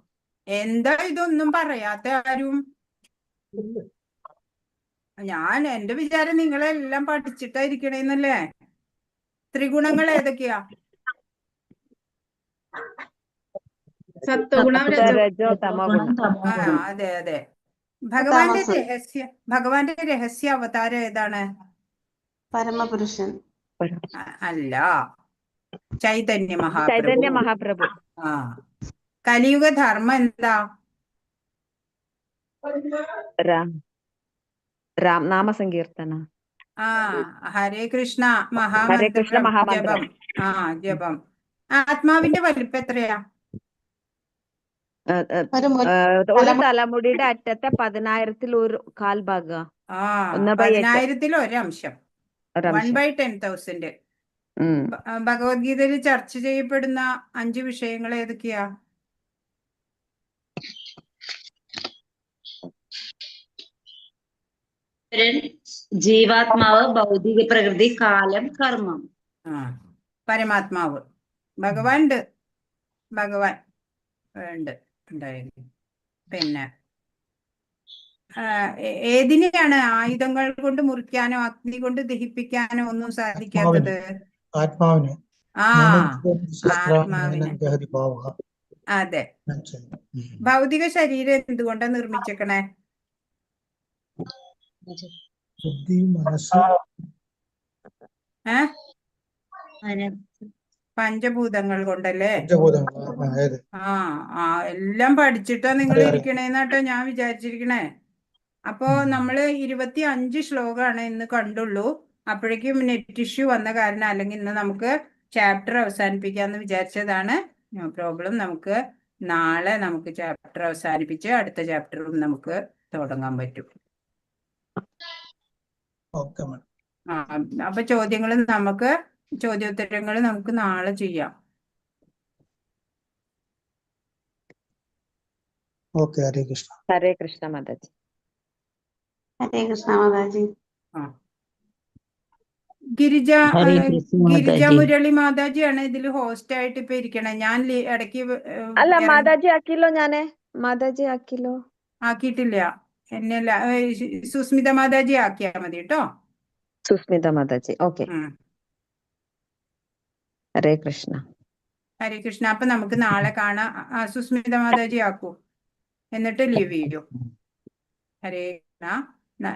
A: എന്താ ഇതൊന്നും പറയാത്ത ആരും? ഞാൻ എന്റെ വിചാരം നിങ്ങളെല്ലാം പഠിച്ചിട്ടായിരിക്കണേന്നല്ലേ. ത്രിഗുണങ്ങൾ ഏതൊക്കെയാ?
G: സത്വഗുണം,
E: രജോ തമോ ഗുണം.
A: അതെ അതെ. ഭഗവാന്റെ രഹസ്യ അവതാരം ഏതാണ്?
H: പരമപുരുഷൻ.
A: അല്ല, ചൈതന്യ
E: ചൈതന്യ
A: മഹാപ്രഭു.
E: മഹാപ്രഭു.
A: കലിയുഗ ധർമ്മം എന്താ?
E: രാം നാമസങ്കീർത്തന.
A: ഹരേ കൃഷ്ണ
E: ഹരേ കൃഷ്ണ
A: മഹാമന്ത്രം.
E: മഹാമന്ത്രം.
A: ജപം. ആത്മാവിന്റെ വലിപ്പം എത്രയാ?
E: ഒരു തലമുടിയുടെ അറ്റത്തെ 10,000-ൽ 1/4 ഭാഗം.
A: 10,000-ൽ 1 അംശം. 1/10,000. ഭഗവത്ഗീതയിൽ ചർച്ച ചെയ്യപ്പെടുന്ന 5 വിഷയങ്ങൾ ഏതൊക്കെയാ?
H: ജീവാത്മാവ്, ഭൗതിക പ്രകൃതി, കാലം, കർമ്മം.
A: പരമാത്മാവ്. ഭഗവാൻ ഉണ്ട്, ഉണ്ടായിരുന്നു. പിന്നെ ഏതിനെയാണ് ആയുധങ്ങൾ കൊണ്ട് മുറിക്കാനോ അഗ്നി കൊണ്ട് ദഹിപ്പിക്കാനോ ഒന്നും സാധിക്കാത്തത്?
D: ആത്മാവിന്.
A: ആത്മാവിന്. അതെ. ഭൗതിക ശരീരം എന്തുകൊണ്ടാ നിർമ്മിച്ചേക്കണേ? പഞ്ചഭൂതങ്ങൾ കൊണ്ടല്ലേ? എല്ലാം പഠിച്ചിട്ടാ നിങ്ങൾ ഇരിക്കണേന്നാട്ടോ ഞാൻ വിചാരിച്ചിരിക്കണേ. അപ്പോ നമ്മള് 25 ശ്ലോകമാണ് ഇന്ന് കണ്ടുള്ളൂ. അപ്പോഴേക്കും നെറ്റ് ഇഷ്യൂ വന്ന കാരണം, അല്ലെങ്കിൽ ഇന്ന് നമുക്ക് ചാപ്റ്റർ അവസാനിപ്പിക്കാന്ന് വിചാരിച്ചതാണ്. No problem. നമുക്ക് നാളെ ചാപ്റ്റർ അവസാനിപ്പിച്ച് അടുത്ത ചാപ്റ്ററും നമുക്ക് തുടങ്ങാൻ പറ്റും. അപ്പൊ ചോദ്യോത്തരങ്ങൾ നമുക്ക് നാളെ ചെയ്യാം.
D: ഓക്കെ, ഹരേ കൃഷ്ണ.
E: ഹരേ കൃഷ്ണ മാതാജി.
H: ഹരേ കൃഷ്ണ മാതാജി.
A: ഗിരിജ
F: ഹരേ കൃഷ്ണ
A: ഗിരിജ
F: മാതാജി.
A: മുരളി മാതാജിയാണ് ഇതിൽ ഹോസ്റ്റ് ആയിട്ട് ഇപ്പൊ ഇരിക്കണേ. ഞാൻ ഇടയ്ക്ക്
E: അല്ല മാതാജി ആക്കില്ലോ ഞാന്. മാതാജി ആക്കില്ലോ.
A: ആക്കിയിട്ടില്ല. എന്നെ സുസ്മിത മാതാജി ആക്കിയാ മതി കേട്ടോ.
E: സുസ്മിത മാതാജി. ഓക്കെ. ഹരേ കൃഷ്ണ.
A: ഹരേ കൃഷ്ണ. അപ്പൊ നമുക്ക് നാളെ കാണാം. സുസ്മിത മാതാജി ആക്കൂ, എന്നിട്ട് ലീവ് ചെയ്യൂ. ഹരേ കൃഷ്ണ.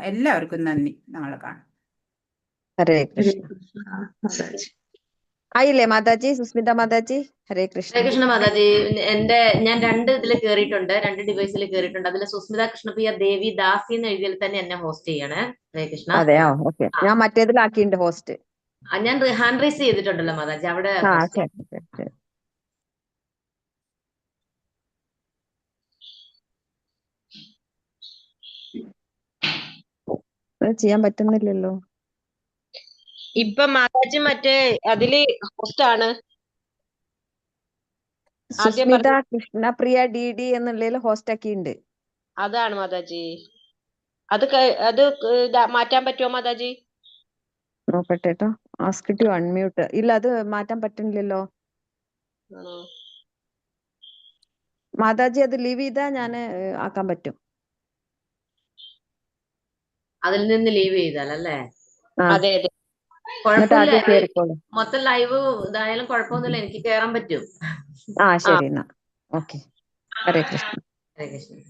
A: എല്ലാവർക്കും നന്ദി. നാളെ കാണാം.
E: ഹരേ
H: ഹരേ
E: കൃഷ്ണ.
H: കൃഷ്ണ മാതാജി.
E: ആയില്ലേ മാതാജി? സുസ്മിത മാതാജി. ഹരേ കൃഷ്ണ.
H: ഹരേ കൃഷ്ണ മാതാജി. ഞാൻ 2 ഇതിൽ കയറിയിട്ടുണ്ട്, 2 ഡിവൈസിൽ കയറിയിട്ടുണ്ട്. അതിൽ സുസ്മിത കൃഷ്ണപ്രിയ ദേവി ദാസി എന്ന് എഴുതിയാൽ തന്നെ എന്നെ ഹോസ്റ്റ് ചെയ്യണേ. ഹരേ കൃഷ്ണ.
E: അതെയോ? ഓക്കെ. ഞാൻ മറ്റേതിലാക്കിയിട്ടുണ്ട് ഹോസ്റ്റ്.
H: ഞാൻ ഹാൻഡ് റൈസ് ചെയ്തിട്ടുണ്ടല്ലോ മാതാജി, അവിടെ
E: ആ
H: host
E: ശരി ശരി ശരി. അത് ചെയ്യാൻ പറ്റുന്നില്ലല്ലോ.
B: ഇപ്പൊ മാതാജി മറ്റേ അതില് ഹോസ്റ്റാണ്. ആദ്യം
E: സുസ്മിത കൃഷ്ണപ്രിയ DD എന്നുള്ളതിൽ ഹോസ്റ്റ് ആക്കിയിട്ടുണ്ട്.
B: അതാണ് മാതാജി. അത് മാറ്റാൻ പറ്റുമോ മാതാജി?
E: നോക്കട്ടെ കേട്ടോ. Ask to unmute. ഇല്ല, അത് മാറ്റാൻ പറ്റുന്നില്ലല്ലോ
B: ആണോ?
E: മാതാജി. അത് ലീവ് ചെയ്താ ഞാൻ ആക്കാൻ പറ്റും.
H: അതിൽ നിന്ന് ലീവ് ചെയ്താലല്ലേ?
E: ആ,
B: അതെ അതെ.
E: എന്നിട്ട്
H: കുഴപ്പമില്ല,
E: ആദ്യം കേറിക്കോളൂ.
H: മൊത്തം ലൈവ് ഇതായാലും കുഴപ്പമൊന്നുമില്ല, എനിക്ക് കേറാൻ പറ്റും.
E: ആ ശരി എന്നാ. ഓക്കെ. ഹരേ കൃഷ്ണ.
H: ഹരേ കൃഷ്ണ.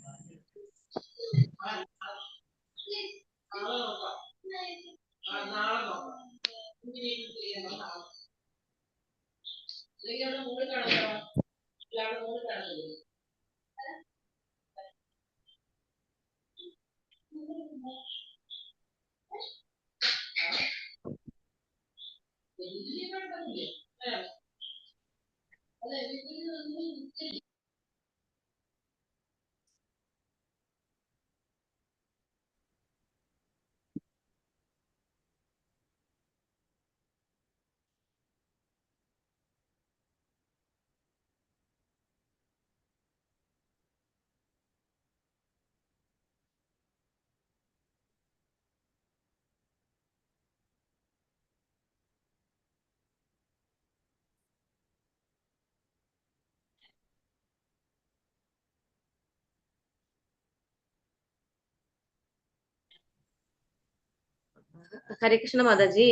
H: ഹരേ കൃഷ്ണ മാതാജി.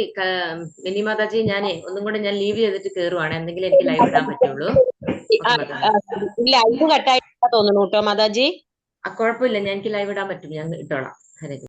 H: മിനി മാതാജി, ഒന്നും കൂടെ ഞാൻ ലീവ് ചെയ്തിട്ട് കേറുവാണ്, എന്തെങ്കിലും എനിക്ക് ലൈവ് ഇടാൻ പറ്റുള്ളൂ.
B: ലൈവ് കട്ടായിട്ടാ തോന്നുന്നു കേട്ടോ മാതാജി.
H: കുഴപ്പമില്ല, എനിക്ക് ലൈവ് ഇടാൻ പറ്റും, ഞാൻ ഇട്ടോളാം. ഹരേ കൃഷ്ണ.